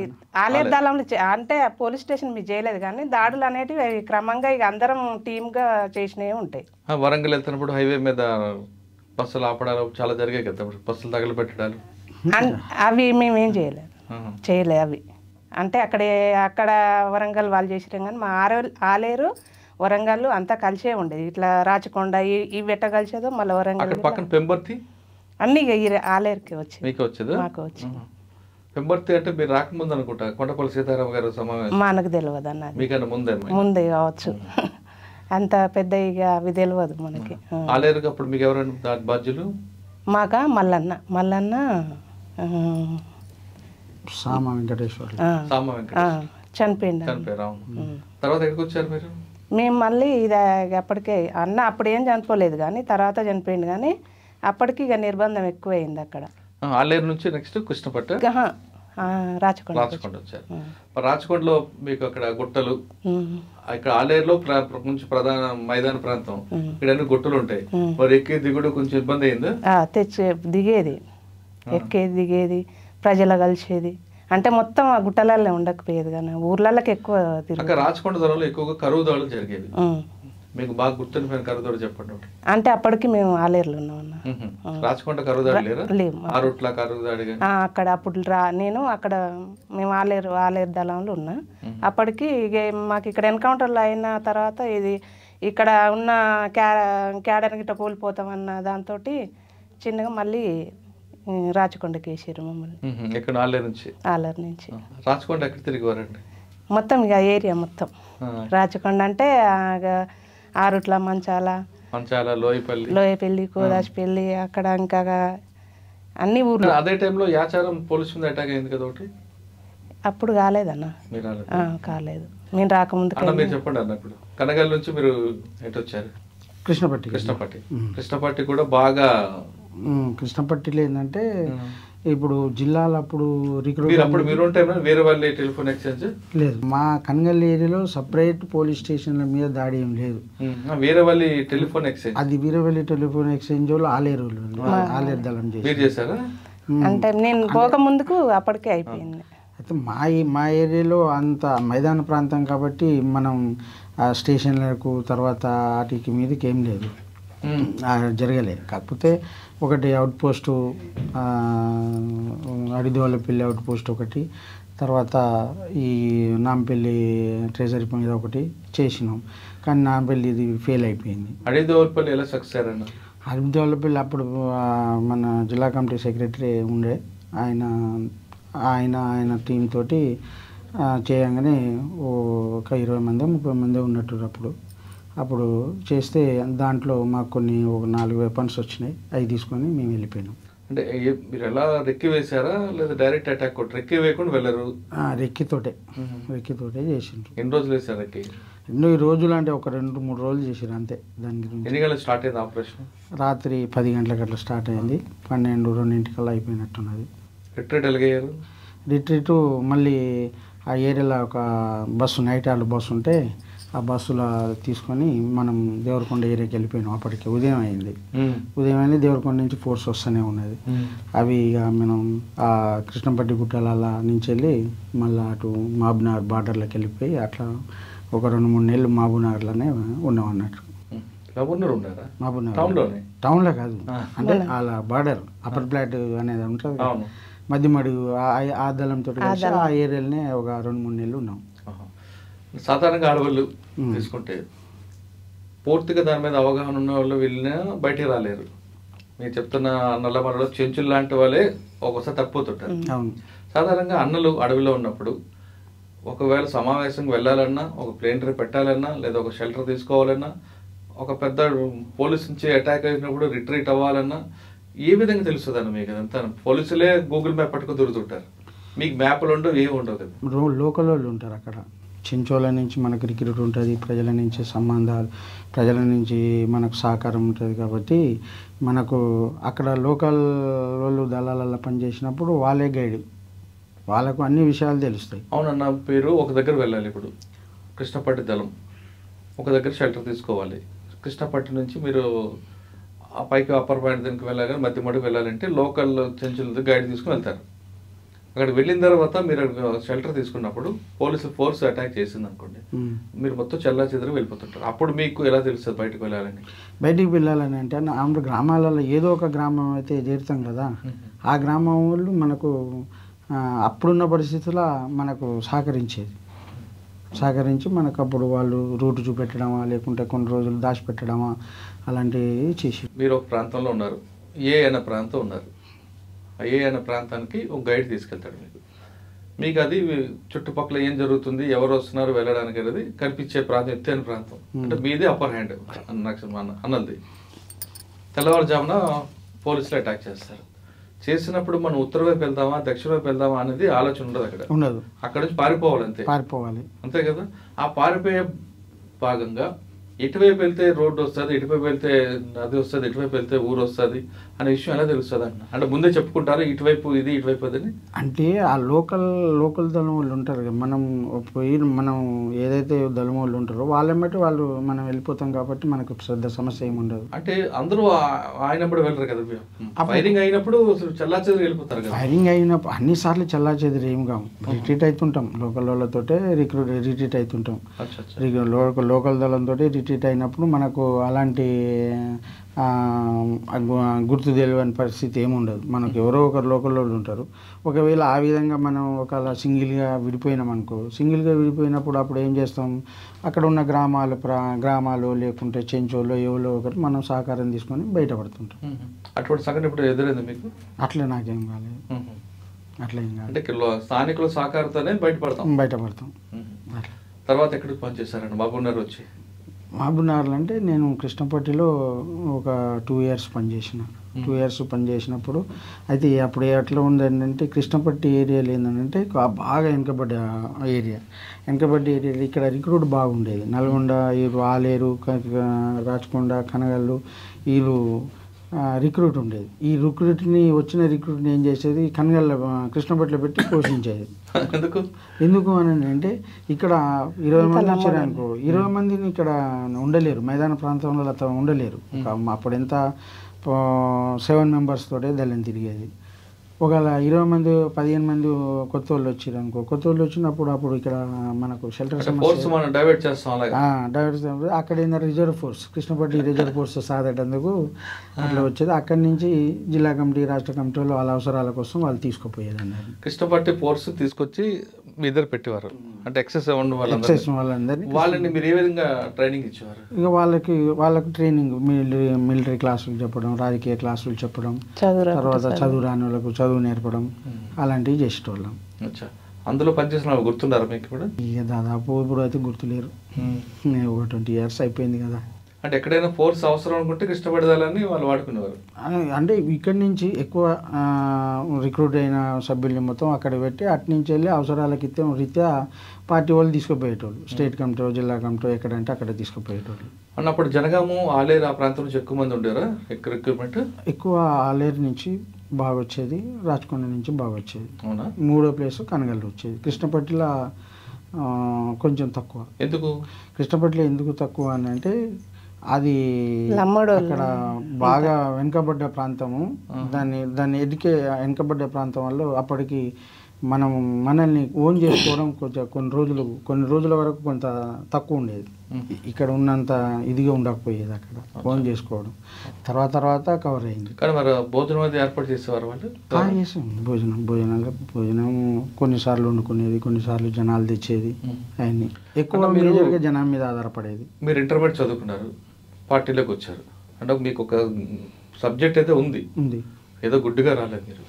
D: ఆలేరు దళంలో అంటే పోలీస్ స్టేషన్ మీరు చేయలేదు, కానీ దాడులు అనేటివి అవి క్రమంగా ఇక అందరం టీమ్గా చేసినవి ఉంటాయి.
B: వరంగల్ వెళ్తున్నప్పుడు హైవే మీద బస్సులు ఆపడాలు చాలా జరిగాయి కదా, బస్సులు తగలబెట్టడాలు
D: అవి మేమేం చేయలేదు అవి. అంటే అక్కడ వరంగల్ వాళ్ళు చేసినాం, కానీ మా ఆలేరు వరంగల్ అంతా కలిసే ఉండేది. ఇట్లా రాచకొండ ఇవి ఎట్ట కలిసేదో మళ్ళీ వరంగల్
B: పక్కన పెంబర్తి
D: అన్ని ఆలేరుకి వచ్చేది.
B: మీకు వచ్చేది?
D: మాకు వచ్చింది.
B: పెంబర్తి అంటే మీరు రాకముందు అనుకుంటా, కొండపల్లి సీతారామ గారు సమావేశం.
D: మనకు తెలియదు అన్నది,
B: మీకన్నా
D: ముందే కావచ్చు. అంత పెద్ద ఇక అవి తెలియదు మనకి.
B: ఆలేరుకి అప్పుడు మీకు ఎవరైనా బాధ్యులు?
D: మాకా మల్లన్న
C: సామ వెంకటేశ్వర
D: చనిపోయింది.
B: తర్వాత ఎక్కడికి వచ్చారు మీరు?
D: మేము మళ్ళీ ఇది అప్పటికే అప్పుడు ఏం చనిపోలేదు, కానీ తర్వాత చనిపోయింది. కానీ అప్పటికి ఇక నిర్బంధం ఎక్కువైంది అక్కడ.
B: ఆలేరు నుంచి నెక్స్ట్ కృష్ణపట్ట,
D: రాచకొండ
B: వచ్చారు. రాచకొండలో మీకు అక్కడ గుట్టలు, ఇక్కడ ఆలేరులో కొంచెం ప్రధాన మైదాన ప్రాంతం, ఇక్కడ అన్ని గుట్టలు ఉంటాయి. మరి ఎక్కే దిగుడు కొంచెం ఇబ్బంది అయిందా?
D: దిగేది, ఎక్కేది దిగేది, ప్రజలు కలిసేది. అంటే మొత్తం ఆ గుట్టలలో ఉండకపోయేది, కానీ ఊర్లలోకి ఎక్కువ తిరిగి.
B: రాచకొండ ధరలో ఎక్కువగా కరువు దాడులు జరిగేవి. మీకు బాగా గుర్తుండిపోయిన కరుదాడు చెప్పండి ఒకటి.
D: అంటే అప్పటికి మేము ఆలేరులో ఉన్నాం అన్న.
B: రాచకొండ కరుదాడు లేరా?
D: లేవు.
B: ఆ రూట్ల కరుదాడు కానీ
D: అక్కడ అప్పుడు నేను అక్కడ మేము ఆలేరు దళంలో ఉన్నా. అప్పటికి ఇక మాకు ఇక్కడ ఎన్కౌంటర్లు అయిన తర్వాత ఇది ఇక్కడ ఉన్న క్యాడర్ గిట్ట కోల్పోతామన్న దాంతో చిన్నగా మళ్ళీ రాచకొండకి వేసారు మమ్మల్ని.
B: ఎక్కడ ఆలేరు నుంచి?
D: ఆలేరు నుంచి.
B: రాచకొండ ఎక్కడ తిరిగివారండి?
D: మొత్తం ఇక ఏరియా మొత్తం రాచకొండ అంటే ఆ రూట్ల మంచాల, లోయపల్లి, కోదాసిపల్లి, అక్కడ ఇంకా అన్ని ఊర్లు.
B: అదే టైంలో యాచారం పోలీసు మీద అటాక్ అయింది కదా ఒకటి?
D: అప్పుడు కాలేదన్న, కాలేదు. మేము రాకముందు.
B: మీరు చెప్పండి అన్న, ఇప్పుడు కనగల్ నుంచి మీరు ఎటు వచ్చారు? కృష్ణపట్టి కూడా బాగా.
C: కృష్ణపట్టిలో ఏంటంటే ఇప్పుడు జిల్లాలో అప్పుడు
B: వేరే వాళ్ళ టెలిఫోన్ ఎక్స్చేంజ్
C: లేదు. మా కనగల్ ఏరియాలో సపరేట్ పోలీస్ స్టేషన్ల మీద దాడి ఏం లేదు.
B: వేరే వాళ్ళ టెలిఫోన్ ఎక్స్చేంజ్,
C: అది వీరవల్లి టెలిఫోన్ ఎక్స్చేంజ్ వాళ్ళు ఆలేరు దళం
B: చేశారా?
D: అంటే నేను పోక ముందుకు అప్పటికే అయిపోయింది.
C: అయితే మా ఏరియాలో అంత మైదాన ప్రాంతం కాబట్టి మనం ఆ స్టేషన్లకు తర్వాత వాటికి మీదకి ఏం లేదు, జరగలేదు. కాకపోతే ఒకటి అవుట్ పోస్టు అడిదోలపల్లి అవుట్ పోస్ట్ ఒకటి, తర్వాత ఈ నాంపల్లి ట్రెజరీ మీద ఒకటి చేసినాం. కానీ నాంపల్లి ఇది ఫెయిల్ అయిపోయింది.
B: అడిదోలపల్లి ఎలా సక్సెస్ అన్న?
C: అడిదోలపల్లి అప్పుడు మన జిల్లా కమిటీ సెక్రటరీ ఉండే ఆయన టీం తోటి చేయగానే ఒక 20 మంది 30 మంది ఉన్నట్టు అప్పుడు చేస్తే దాంట్లో మాకు ఒక 4 వెపన్స్ వచ్చినాయి. అవి తీసుకొని మేము వెళ్ళిపోయినాం.
B: అంటే మీరు ఎలా రెక్కి వేసారా లేదా డైరెక్ట్ అటాక్ కొట్టి? రెక్కి వేయకుండా వెళ్ళరు?
C: రెక్కితోటే చేసిండ్రు.
B: ఎన్ని రోజులు వేసారు రెక్కి?
C: ఎన్నో రోజులు అంటే ఒక 2-3 రోజులు చేసారు అంతే. దాని గురించి
B: ఎన్ని గంటలకు స్టార్ట్ అయింది ఆపరేషన్?
C: రాత్రి 10 గంటలకు అట్లా స్టార్ట్ అయింది. 12-2 అయిపోయినట్టున్నది.
B: రిట్రీట్ ఎలాగయ్యారు?
C: రిట్రీట్ మళ్ళీ ఆ ఏరియాలో ఒక బస్సు, నైట్ ఆర్డర్ బస్సు ఉంటే ఆ బస్సులో తీసుకొని మనం దేవరకొండ ఏరియాకి వెళ్ళిపోయినాం. అప్పటికి ఉదయం అయింది. దేవరకొండ నుంచి ఫోర్స్ వస్తూనే ఉన్నది. అవి ఇక మనం ఆ కృష్ణపట్టి గుట్టల నుంచి వెళ్ళి మళ్ళీ అటు మహబూబ్నగర్ బార్డర్లోకి వెళ్ళిపోయి అట్లా ఒక 2-3 నెలలు మహబూబ్నగర్లోనే ఉన్నాం అన్నట్టు. మహబూబ్నగర్ టౌన్లో కాదు, అంటే అలా బార్డర్ అప్పర్ ప్లాట్ అనేది ఉంటుంది, మధ్యమడు ఆ దళంతో ఆ ఏరియాలోనే ఒక 2-3 నెలలు ఉన్నాం.
B: సాధారణంగా ఆడవాళ్ళు తీసుకుంటే పూర్తిగా దాని మీద అవగాహన ఉన్న వాళ్ళు వెళ్ళినా బయటికి రాలేరు. మీరు చెప్తున్న నల్లమలలో చెంచులు లాంటి వాళ్ళే ఒక్కోసారి తప్పిపోతుంటారు. సాధారణంగా అన్నలు అడవిలో ఉన్నప్పుడు ఒకవేళ సమావేశంకి వెళ్ళాలన్నా, ఒక ప్లేన్ ట్రిప్ పెట్టాలన్నా, లేదా ఒక షెల్టర్ తీసుకోవాలన్నా, ఒక పెద్ద పోలీస్ నుంచి అటాక్ అయినప్పుడు రిట్రీట్ అవ్వాలన్నా ఏ విధంగా తెలుస్తుంది అన్న మీకు? అదంతా పోలీసులే గూగుల్ మ్యాప్ పట్టుకు దొరుకుతుంటారు, మీకు మ్యాప్లు ఉండవు, ఏమి ఉండవు కదా.
C: లోకల్ వాళ్ళు ఉంటారు అక్కడ. చెంచోల నుంచి మనకు రిక్రూట్ ఉంటుంది, ప్రజల నుంచి సంబంధాలు, ప్రజల నుంచి మనకు సహకారం ఉంటుంది. కాబట్టి మనకు అక్కడ లోకల్ వాళ్ళు దళాలలో పనిచేసినప్పుడు వాళ్ళే గైడ్, వాళ్ళకు అన్ని విషయాలు తెలుస్తాయి.
B: అవునన్న, పేరు ఒక దగ్గర వెళ్ళాలి. ఇప్పుడు కృష్ణపట్టి దళం ఒక దగ్గర షెల్టర్ తీసుకోవాలి. కృష్ణపట్టి నుంచి మీరు ఆ పైకి అప్పర్ పాయింట్ దగ్గరికి వెళ్ళాలి, మధ్య మడుగు వెళ్ళాలంటే లోకల్ చెంచులతో గైడ్ తీసుకుని వెళ్తారు. అక్కడికి వెళ్ళిన తర్వాత మీరు షెల్టర్ తీసుకున్నప్పుడు పోలీసు ఫోర్స్ అటాక్ చేసింది అనుకోండి, మీరు మొత్తం చెల్లా చెదరు వెళ్ళిపోతుంటారు. అప్పుడు మీకు ఎలా తెలుస్తుంది బయటకు వెళ్ళాలని?
C: బయటికి వెళ్ళాలని అంటే ఆమె గ్రామాలలో ఏదో ఒక గ్రామం అయితే చేరుతాం కదా, ఆ గ్రామం వాళ్ళు మనకు అప్పుడున్న పరిస్థితుల్లో మనకు సహకరించి మనకు అప్పుడు వాళ్ళు రూట్ చూపెట్టడమా, లేకుంటే కొన్ని రోజులు దాచిపెట్టడమా, అలాంటివి చేసి.
B: మీరు ఒక ప్రాంతంలో ఉన్నారు, ఏ అనే ప్రాంతం ఉన్నారు. ఏ అనే ప్రాంతానికి ఒక గైడ్ తీసుకెళ్తాడు. మీకు అది చుట్టుపక్కల ఏం జరుగుతుంది, ఎవరు వస్తున్నారు వెళ్ళడానికి అనేది కనిపించే ప్రాంతం, ఎత్తైన ప్రాంతం. అంటే మీదే అప్పర్ హ్యాండ్ అన్నది. తెల్లవారుజామున పోలీసులు అటాక్ చేస్తారు. చేసినప్పుడు మనం ఉత్తర వైపు వెళ్దామా, దక్షిణ వైపు వెళ్దామా అనేది ఆలోచన ఉండదు. అక్కడ నుంచి పారిపోవాలి అంతే కదా. ఆ పారిపోయే భాగంగా ఎటువైపు వెళ్తే రోడ్డు వస్తుంది, ఎటువైపు వెళ్తే నది వస్తుంది, ఎటువైపు వెళ్తే ఊరు వస్తుంది అనే విషయం ఎలా తెలుస్తుంది అన్న? అంటే ముందే చెప్పుకుంటారు ఇటువైపు ఇది, ఇటువైపు అదని?
C: అంటే ఆ లోకల్ దళం వాళ్ళు ఉంటారు కదా, మనం ఏదైతే దళం వాళ్ళు ఉంటారో వాళ్ళెమ్మటి వాళ్ళు మనం వెళ్ళిపోతాం కాబట్టి మనకు పెద్ద సమస్య ఏమి ఉండదు.
B: అంటే అందరూ ఆయనప్పుడు వెళ్ళరు కదా, ఫైరింగ్ అయినప్పుడు చల్లాచెదిరి వెళ్ళిపోతారు కదా.
C: ఫైరింగ్ అయినప్పుడు అన్నిసార్లు చల్లాచెదిరి ఏం కావు, రిట్రీట్ అవుతుంటాం. లోకల్ వాళ్ళతో రిట్రీట్ అవుతుంటాం. లోకల్ దళంతో రిట్రీట్ రిట్రీట్ అయినప్పుడు మనకు అలాంటి గుర్తు తెలియని పరిస్థితి ఏముండదు. మనకు ఎవరో ఒకరు లోకల్ వాళ్ళు ఉంటారు. ఒకవేళ ఆ విధంగా మనం ఒకవేళ సింగిల్గా విడిపోయినాం అనుకో, సింగిల్గా విడిపోయినప్పుడు అప్పుడు ఏం చేస్తాం, అక్కడ ఉన్న గ్రామాలు లేకుంటే చెంచోళ్ళు ఎవరో ఒకరు మనం సహకారం తీసుకొని బయటపడుతుంటాం.
B: అటువంటి సంఘటన ఇప్పుడు ఎదురైంది మీకు?
C: అట్లా నాకేం కాలేదు. అట్లా ఏం కాదు.
B: అంటే స్థానికుల సహకారంతోనే బయటపడతాం. తర్వాత ఎక్కడికి పనిచేస్తారండి మహబూబ్నగర్ వచ్చి?
C: మహబూబ్నగర్లో అంటే నేను కృష్ణపట్టిలో ఒక 2 years పనిచేసిన. 2 years పనిచేసినప్పుడు అయితే అప్పుడు ఎట్లా ఉందంటే కృష్ణపట్టి ఏరియాలో ఏంటంటే బాగా వెనుకబడ్డ ఏరియా. ఇక్కడ రిక్రూట్ బాగుండేది. నల్గొండ, ఆలేరు, రాచకొండ, కనగల్లు వీళ్ళు రిక్రూట్ ఉండేది. ఈ వచ్చిన రిక్రూట్ని ఏం చేసేది, కనగల్ల కృష్ణపట్టిలో పెట్టి పోషించేది. ఎందుకు అని అంటే ఇక్కడ 20 మంది వచ్చారనుకో, 20 మందిని ఇక్కడ ఉండలేరు, మైదాన ప్రాంతంలో అట్లా ఉండలేరు. అప్పుడు ఎంత 7 members తోటే దళం తిరిగేది. ఒకవేళ 20 మంది 15 మంది కొత్త వాళ్ళు వచ్చారు అనుకో, కొత్త వాళ్ళు వచ్చినప్పుడు అప్పుడు ఇక్కడ మనకు షెల్టర్
B: డైవర్ట్ చేస్తాం.
C: అక్కడ ఏంటంటే రిజర్వ్ ఫోర్స్, కృష్ణపట్టి రిజర్వ్ ఫోర్స్ సాధేటందుకు అట్లా వచ్చేది. అక్కడి నుంచి జిల్లా కమిటీ, రాష్ట్ర కమిటీలో వాళ్ళ అవసరాల కోసం వాళ్ళు తీసుకుపోయేది అన్నారు.
B: కృష్ణపట్టి ఫోర్స్ తీసుకొచ్చి మీ ఇద్దరు పెట్టేవారు. అంటే ఎక్సెస్
C: వాళ్ళందరినీ
B: వాళ్ళని మీరు ఏ విధంగా ట్రైనింగ్ ఇచ్చేవారు?
C: ఇక వాళ్ళకి ట్రైనింగ్ మిలిటరీ క్లాసులు చెప్పడం, రాజకీయ క్లాసులు చెప్పడం, తర్వాత చదువు రాని వాళ్ళకు చదువు నేర్పడం, అలాంటివి చేసేటోళ్ళం.
B: అందులో పనిచేసిన గుర్తున్నారా మీకు ఇప్పుడు?
C: ఇక దాదాపు ఇప్పుడు అయితే గుర్తులేరు. నేను ఒక 20 years అయిపోయింది కదా.
B: అంటే ఎక్కడైనా ఫోర్స్ అవసరం అనుకుంటే కృష్ణపడదాలని వాళ్ళు వాడుకునేవారు.
C: అంటే ఇక్కడి నుంచి ఎక్కువ రిక్రూట్ అయిన సభ్యుల్ని మొత్తం అక్కడ పెట్టి అటు నుంచి వెళ్ళి అవసరాలకి రీత్యా పార్టీ వాళ్ళు తీసుకుపోయేటోళ్ళు. స్టేట్ కమిటీ, జిల్లా కమిటీ ఎక్కడంటే అక్కడ తీసుకుపోయేటోళ్ళు.
B: అన్నప్పుడు జనగాము, ఆలేరు ఆ ప్రాంతం నుంచి ఎక్కువ మంది ఉండేరా రిక్రూట్మెంట్?
C: ఎక్కువ ఆలేరు నుంచి బాగా వచ్చేది, రాచకొండ నుంచి బాగా వచ్చేది.
B: అవునా?
C: 3వ ప్లేస్ కనగల్లు వచ్చేది. కృష్ణపట్టిలో కొంచెం తక్కువ.
B: ఎందుకు
C: కృష్ణపట్టిలో ఎందుకు తక్కువ అని అంటే అది అక్కడ బాగా వెనుకబడ్డ ప్రాంతము. దాన్ని వెనుకబడ్డ ప్రాంతం వల్ల అప్పటికి మనల్ని ఓన్ చేసుకోవడం కొంచెం కొన్ని రోజుల వరకు కొంత తక్కువ ఉండేది. ఇక్కడ ఉన్నంత ఇదిగా ఉండకపోయేది అక్కడ ఓన్ చేసుకోవడం. తర్వాత కవర్ అయింది.
B: కానీ మరి భోజనం అది ఏర్పాటు చేసేవారు వాళ్ళు?
C: చేసాం. భోజనం కొన్నిసార్లు వండుకునేది, కొన్నిసార్లు జనాలు తెచ్చేది. అవన్నీ ఎక్కువ మేజర్గా జనం మీద ఆధారపడేది.
B: మీరు ఇంటర్మీడియట్ చదువుకున్నారు, పార్టీలోకి వచ్చారు. అంటే మీకు ఒక సబ్జెక్ట్ అయితే ఉంది, ఏదో గుడ్డుగా రాలేదు మీరు.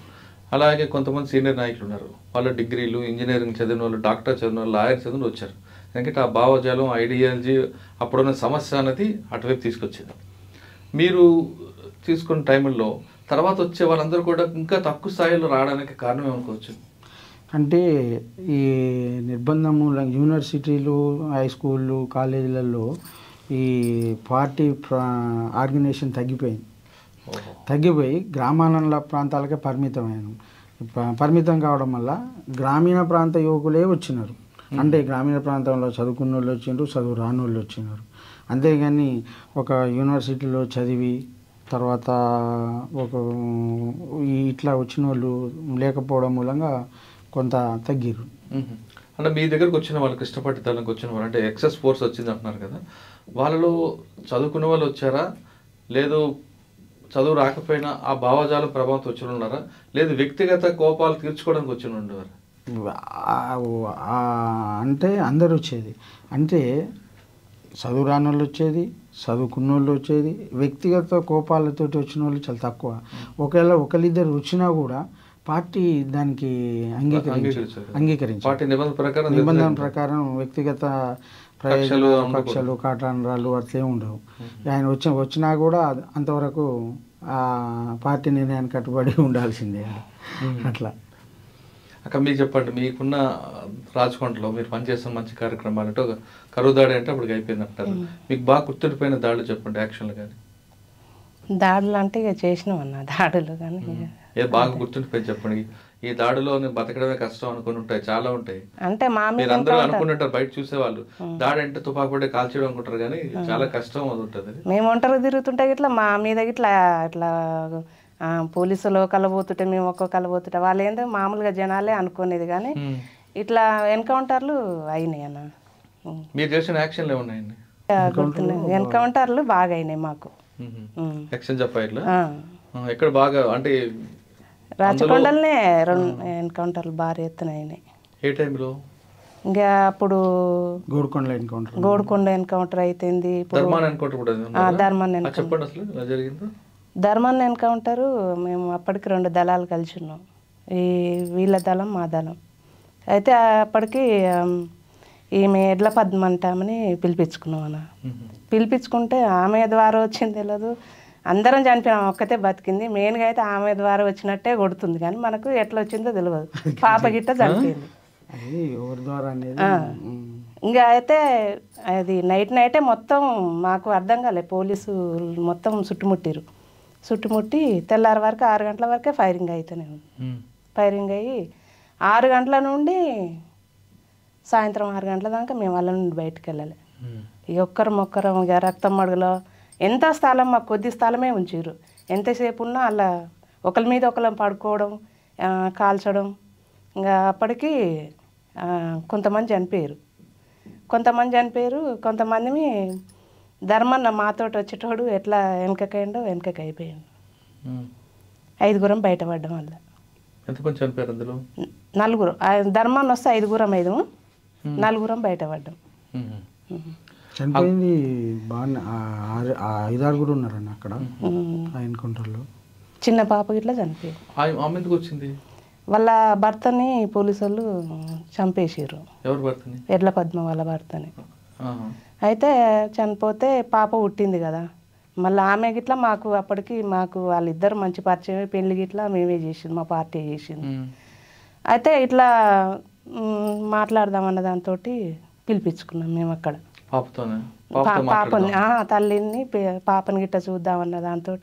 B: అలాగే కొంతమంది సీనియర్ నాయకులు ఉన్నారు, వాళ్ళు డిగ్రీలు, ఇంజనీరింగ్ చదివిన వాళ్ళు, డాక్టర్ చదివిన వాళ్ళు, లాయర్ చదివిన వచ్చారు. ఎందుకంటే ఆ భావజాలం, ఐడియాలజీ, అప్పుడున్న సమస్య అనేది అటువైపు తీసుకొచ్చింది. మీరు తీసుకున్న టైంలో తర్వాత వచ్చే వాళ్ళందరూ కూడా ఇంకా తక్కువ స్థాయిలో రావడానికి కారణం ఏమనుకోవచ్చు?
C: అంటే ఈ నిర్బంధము యూనివర్సిటీలు, హై స్కూళ్ళు, కాలేజీలలో ఈ పార్టీ ఆర్గనైజేషన్ తగ్గిపోయి గ్రామాల ప్రాంతాలకే పరిమితం కావడం వల్ల గ్రామీణ ప్రాంత యువకులే వచ్చినారు. అంటే గ్రామీణ ప్రాంతంలో చదువుకున్న వాళ్ళు వచ్చినారు, చదువు రాని వాళ్ళు వచ్చినారు. అంతేగాని ఒక యూనివర్సిటీలో చదివి తర్వాత ఇట్లా వచ్చిన వాళ్ళు లేకపోవడం మూలంగా కొంత తగ్గిరు.
B: అంటే మీ దగ్గరకు వచ్చిన వాళ్ళు, కృష్ణపట్టి దళంకి వచ్చిన వాళ్ళు, అంటే ఎక్సెస్ ఫోర్స్ వచ్చింది అంటున్నారు కదా, వాళ్ళలో చదువుకునే వాళ్ళు వచ్చారా, లేదు చదువు రాకపోయినా ఆ భావజాల ప్రభావంతో వచ్చిన ఉన్నారా, లేదు వ్యక్తిగత కోపాలు తీర్చుకోవడానికి వచ్చిన ఉండేవారు?
C: అంటే అందరు వచ్చేది. అంటే చదువు రాని వాళ్ళు వచ్చేది, చదువుకున్న వాళ్ళు వచ్చేది. వ్యక్తిగత కోపాలతోటి వచ్చిన వాళ్ళు చాలా తక్కువ. ఒకవేళ ఒకరిద్దరు వచ్చినా కూడా పార్టీ దానికి అంగీకరించి నిబంధన ప్రకారం వ్యక్తిగత కక్షలు, కాటాంధ్రాలు అట్లే ఉండవు. ఆయన వచ్చినా కూడా అంతవరకు ఆ పార్టీ నిర్ణయానికి కట్టుబడి ఉండాల్సిందే. అట్లా
B: అక్క మీకు చెప్పండి, మీకున్న రాచకొండలో మీరు పనిచేస్తున్న మంచి కార్యక్రమాలు అంటే ఒక కరువు దాడి అంటే అప్పటికి అయిపోయింది అంటారు. మీకు బాగా గుర్తుండిపోయిన దాడులు చెప్పండి, యాక్షన్లు కానీ.
D: దాడులు అంటే ఇక చేసినాం అన్న దాడులు కానీ
B: ఏ బాగా గుర్తుండిపోయి చెప్పండి. ఈ దాడిలో బతకడమే కష్టం అనుకుని ఉంటాయి, చాలా ఉంటాయి.
D: అంటే
B: మీరు అందరూ అనుకుంటుంటారు, బయట చూసేవాళ్ళు దాడి అంటే తుపాకు పడే కాల్చేయడం అనుకుంటారు, కానీ చాలా కష్టం అది ఉంటుంది.
D: మేము ఒంటరి తిరుగుతుంటే ఇట్లా మా మీద ఇట్లా పోలీసులు కలబోతుంటే మేము కలబోతుంటే వాళ్ళు ఏంటో మామూలుగా జనాలే అనుకునేది, కానీ ఇట్లా ఎన్కౌంటర్లు అయినాయి అన్న.
B: మీరు చేసిన యాక్షన్లు ఏమున్నాయండి?
D: గుర్తున్నాయి. ఎన్కౌంటర్లు బాగా అయినాయి మాకు.
B: ఎక్స్చేంజ్ ఆఫ్ ఫైర్లు ఎక్కడ బాగా అంటే
D: రాచకొండలనే 2 ఎన్కౌంటర్లు భారీ ఎత్తున అయినాయి.
B: ఏ టైంలో?
D: ఇంకా అప్పుడు గోడుకొండ ఎన్కౌంటర్ అయిపోయింది.
B: ధర్మాన్ ఎన్కౌంటర్ కూడా
D: ధర్మాన్
B: చెప్పండి అసలు ఎలా జరిగిందో.
D: ధర్మాన్ ఎన్కౌంటరు మేము అప్పటికి 2 దళాలు కలిసి ఉన్నాం. ఈ వీళ్ళ దళం మా దళం. అయితే అప్పటికి ఈమె ఎడ్ల పద్మ అంటామని పిలిపించుకున్నాం అన్న. పిలిపించుకుంటే ఆమె ద్వారా వచ్చింది తెలియదు, అందరం చనిపోయినాం, ఒక్కతే బతికింది. మెయిన్గా అయితే ఆమె ద్వారా వచ్చినట్టే కొడుతుంది, కానీ మనకు ఎట్లా వచ్చిందో తెలియదు. పాప గిట్ట చనిపోయింది. ఇంకా అయితే అది నైటే మొత్తం మాకు అర్థం కాలే, పోలీసు మొత్తం చుట్టుముట్టి తెల్లారి వరకు 6 గంటల వరకే ఫైరింగ్ అయితేనే ఉంది. ఫైరింగ్ అయ్యి 6 గంటల నుండి సాయంత్రం 6 గంటల దాకా మేము వాళ్ళ నుండి బయటకు వెళ్ళాలి. ఇక ఒక్కరం ఇక రక్తం మడుగులో ఎంత స్థలం, మాకు కొద్ది స్థలమే ఉంచారు. ఎంతసేపు ఉన్నా అలా ఒకరి మీద ఒకళ్ళం పడుకోవడం, కాల్చడం. ఇంకా అప్పటికి కొంతమంది చనిపోయారు. కొంతమంది ధర్మన్న మాతోటి వచ్చేటోడు ఎట్లా వెనకకి అయిపోయాడు. 5గురం బయటపడ్డం వల్ల.
B: ఎంతమంది చనిపోయారు అందులో?
D: 4. ధర్మన్న వస్తే 5గురం 4గురం బయటపడ్డాం.
C: చనిపోయింది బాగా 5-6 ఉన్నారన్న అక్కడ ఎన్కౌంటర్లో.
D: చిన్న పాప గిట్లా చనిపోయారు.
B: వచ్చింది
D: వాళ్ళ భర్తని పోలీసు వాళ్ళు చంపేసారు.
B: ఎవరు భర్తని?
D: ఎడ్ల పద్మ వాళ్ళ భర్తని. అయితే చనిపోతే పాప పుట్టింది కదా, మళ్ళీ ఆమె గిట్లా అప్పటికి వాళ్ళిద్దరు మంచి పరిచయం, పెళ్లి గిట్లా మేమే చేసింది, మా పార్టీ చేసింది. అయితే ఇట్లా మాట్లాడదామన్న దాంతో పిలిపించుకున్నాం మేము అక్కడ. పాపని తల్లిని పాపని గిట్ట చూద్దామన్న దాంతో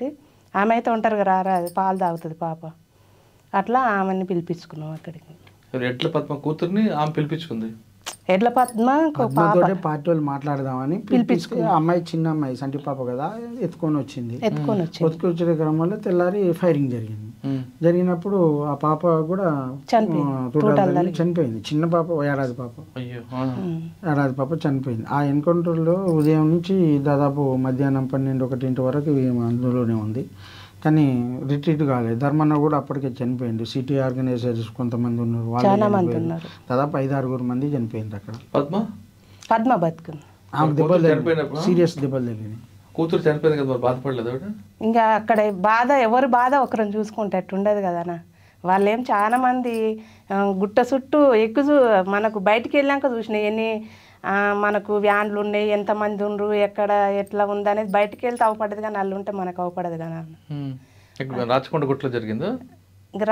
D: ఆమె అయితే ఉంటారు కదా, పాలు తాగుతుంది పాప, అట్లా ఆమెని పిలిపించుకున్నాం అక్కడికి.
B: ఎడ్ల పద్మ కూతుర్ని ఆమె పిలిపించుకుంది.
D: ఎడ్ల పద్మ
C: పార్టీ వాళ్ళు మాట్లాడదామని పిలిపించుకుని, అమ్మాయి చిన్న అమ్మాయి సంటి పాప కదా, ఎత్తుకొని వచ్చే క్రమంలో తెల్లారి ఫైరింగ్ జరిగినప్పుడు ఆ పాప కూడా చనిపోయింది. చిన్న పాప, ఏడాది పాప చనిపోయింది. ఆ ఎన్కౌంటర్లో ఉదయం నుంచి దాదాపు మధ్యాహ్నం 12-1 వరకు అందులోనే ఉంది, కానీ రిట్రీట్ కాలేదు. ధర్మన్న కూడా అప్పటికే చనిపోయింది. సిటీ ఆర్గనైజర్స్ కొంతమంది ఉన్నారు, వాళ్ళు దాదాపు 5-6 మంది చనిపోయింది అక్కడ.
D: పద్మ బతుకుంది.
C: సీరియస్ దెబ్బలు తగిలినాయి.
B: కూతురు చనిపోయింది కదా, బాధపడలేదు?
D: ఇంకా అక్కడ ఎవరి బాధ ఒకరిని చూసుకుంటట్టు ఉండదు కదా. వాళ్ళేం చాలా మంది గుట్ట చుట్టూ మనకు బయటికి వెళ్ళాక చూసినాయి, మనకు వ్యాన్లు ఉన్నాయి, ఎంతమంది ఉండ్రు, ఎక్కడ ఎట్లా ఉందనేది బయటికి వెళ్తే అవపడదు, కానీ వాళ్ళు ఉంటే మనకు అవపడదు కదా.
B: రాచకొండ గుట్లో జరిగిందా?
D: ఇంకా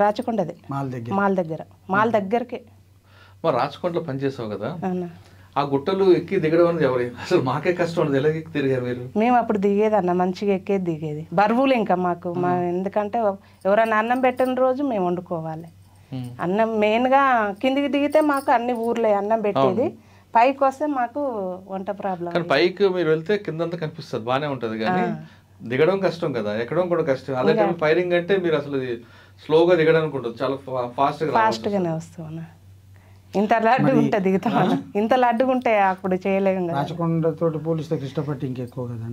D: రాచకొండదే, మాల్ దగ్గరకే.
B: రాచకొండలో పనిచేసావు కదా, ఆ గుట్టలు ఎక్కి దిగడం అనేది ఎవరు? అసలు మాకే కష్టం ఉండదు, ఎలా ఎక్కి తిరిగారు మీరు?
D: మేము అప్పుడు దిగేది అన్న, మంచిగా ఎక్కేది దిగేది. బరువులు ఇంకా మాకు ఎందుకంటే ఎవరైనా అన్నం పెట్టిన రోజు మేము వండుకోవాలి. అన్నం మెయిన్గా కిందికి దిగితే మాకు అన్ని ఊర్లే అన్నం పెట్టేది, పైకి వస్తే మాకు వంట ప్రాబ్లం.
B: కానీ పైకి మీరు వెళ్తే కిందంతా కనిపిస్తుంది, బాగానే ఉంటుంది, కానీ దిగడం కష్టం కదా, ఎక్కడం కూడా కష్టం. అలాగే ఫైరింగ్ అంటే మీరు అసలు స్లోగా దిగడానికి ఉంటుంది, చాలా ఫాస్ట్గానే
D: వస్తామన్నా. ఇంత లడ్డు ఉంటే దిగుతాం, ఇంత లడ్డు ఉంటే అప్పుడు చేయలేము.
C: రాచకొండతో పోలిస్తే కృష్ణపట్టి ఇంకెక్కువ కదా.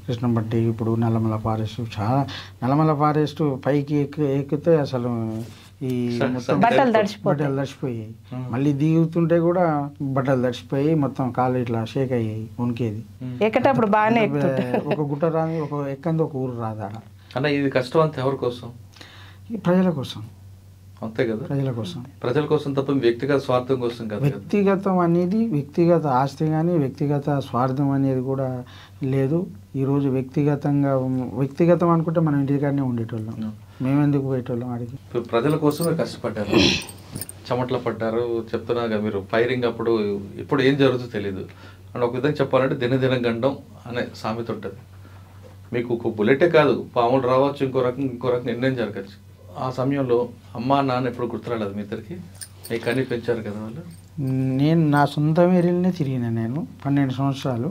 C: కృష్ణపట్టి ఇప్పుడు నల్లమల ఫారెస్ట్, చాలా నల్లమల ఫారెస్ట్ పైకి ఎక్కితే అసలు ఈ
D: బట్టలు
C: తడిచిపోయి, మళ్ళీ దిగుతుంటే కూడా బట్టలు తడిచిపోయి మొత్తం కాళ్ళు ఇట్లా షేక్ అయ్యాయి, వణికేది.
D: ఎక్కేటప్పుడు బాగానే
C: ఒక గుట్ట రాని, ఒక ఎక్కంది ఒక ఊరు రాదా
B: అన్న. ఇది కష్టం అంతా ఎవరి కోసం?
C: ప్రజల కోసం.
B: అంతే కదా,
C: ప్రజల కోసం
B: తప్ప వ్యక్తిగత స్వార్థం కోసం కదా.
C: వ్యక్తిగతం అనేది, వ్యక్తిగత ఆస్తి కానీ వ్యక్తిగత స్వార్థం అనేది కూడా లేదు. ఈరోజు వ్యక్తిగతం అనుకుంటే మనం ఇంటికాడనే ఉండేటోళ్ళం, మేమెందుకు పోయేటోళ్ళం ఆడికి.
B: ప్రజల కోసమే కష్టపడ్డారు, చెమట్లు పడ్డారు. చెప్తున్నా మీరు ఫైరింగ్ అప్పుడు ఇప్పుడు ఏం జరుగుతుందో తెలియదు. అండ్ ఒక విధంగా చెప్పాలంటే దినదిన గండం అనే సామెత ఉంటుంది. మీకు ఒక బుల్లెటే కాదు, పాములు రావచ్చు, ఇంకో రకం ఎన్నేం జరగచ్చు. ఆ సమయంలో అమ్మా నాన్న ఎప్పుడు గుర్తురాలేదు మీ ఇద్దరికి? మీకు అన్ని పెంచారు కదా వాళ్ళు.
C: నేను నా సొంత ఏరియాలోనే తిరిగిన, నేను 12 సంవత్సరాలు,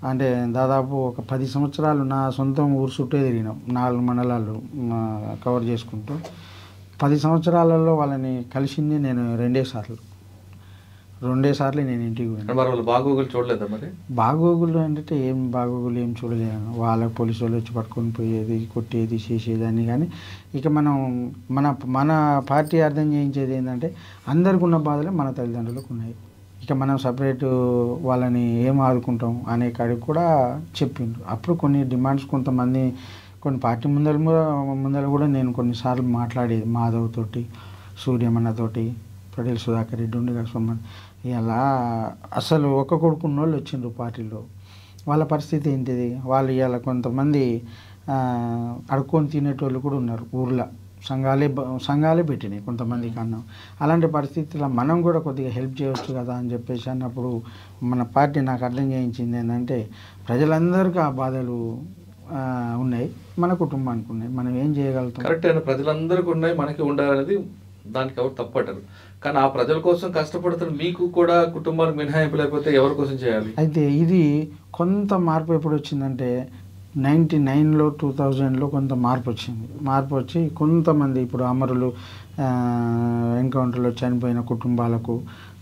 C: అంటే దాదాపు ఒక 10 సంవత్సరాలు నా సొంతం ఊరు చుట్టే తిరిగినాం, 4 మండలాలు కవర్ చేసుకుంటూ. 10 సంవత్సరాలలో వాళ్ళని కలిసింది నేను 2 సార్లు. 2 సార్లు నేను ఇంటికి పోయాను.
B: మరి వాళ్ళు బాగోగులు చూడలేదా మరి?
C: బాగోగులు అంటే ఏం బాగోగులు ఏం చూడలేను. వాళ్ళ పోలీసు వాళ్ళు వచ్చి పట్టుకొని పోయేది, కొట్టేది, చేసేదాన్ని. కానీ ఇక మనం మన మన పార్టీ అర్థం చేయించేది ఏంటంటే అందరికి ఉన్న బాధలే మన తల్లిదండ్రులకు ఉన్నాయి. ఇక మనం సపరేట్ వాళ్ళని ఏం ఆదుకుంటాం అనే కాడికి కూడా చెప్పిండ్రు. అప్పుడు కొన్ని డిమాండ్స్ కొంతమంది కొన్ని పార్టీ ముందర కూడా నేను కొన్నిసార్లు మాట్లాడేది మాధవ్ తోటి, సూర్యమన్నతోటి, ప్రొడెల్ సుధాకర్ రెడ్డి ఉండి కదా. ఇలా అసలు ఒక్క కొడుకున్న వాళ్ళు వచ్చిండ్రు పార్టీలో. వాళ్ళ పరిస్థితి ఏంటిది? వాళ్ళు ఇవాళ కొంతమంది అడుక్కొని తినేటోళ్ళు కూడా ఉన్నారు. ఊర్లో సంఘాలే పెట్టినాయి కొంతమంది కన్నా. అలాంటి పరిస్థితుల్లో మనం కూడా కొద్దిగా హెల్ప్ చేయవచ్చు కదా అని చెప్పేసి అన్నప్పుడు మన పార్టీ నాకు అర్థం చేయించింది ఏంటంటే ప్రజలందరికీ ఆ బాధలు ఉన్నాయి, మన కుటుంబానికి ఉన్నాయి, మనం ఏం చేయగలుగుతాం.
B: కరెక్ట్ అయినా ప్రజలందరికీ ఉన్నాయి, మనకి ఉండాలనేది దానికి ఎవరు తప్పటారు. కానీ ఆ ప్రజల కోసం కష్టపడుతున్న మీకు కూడా కుటుంబానికి మినహాయింపు లేకపోతే ఎవరి కోసం చేయాలి?
C: అయితే ఇది కొంత మార్పు ఎప్పుడు వచ్చిందంటే 99లో 2000లో కొంత మార్పు వచ్చింది. మార్పు వచ్చి కొంతమంది ఇప్పుడు అమరులు ఎన్కౌంటర్లో చనిపోయిన కుటుంబాలకు,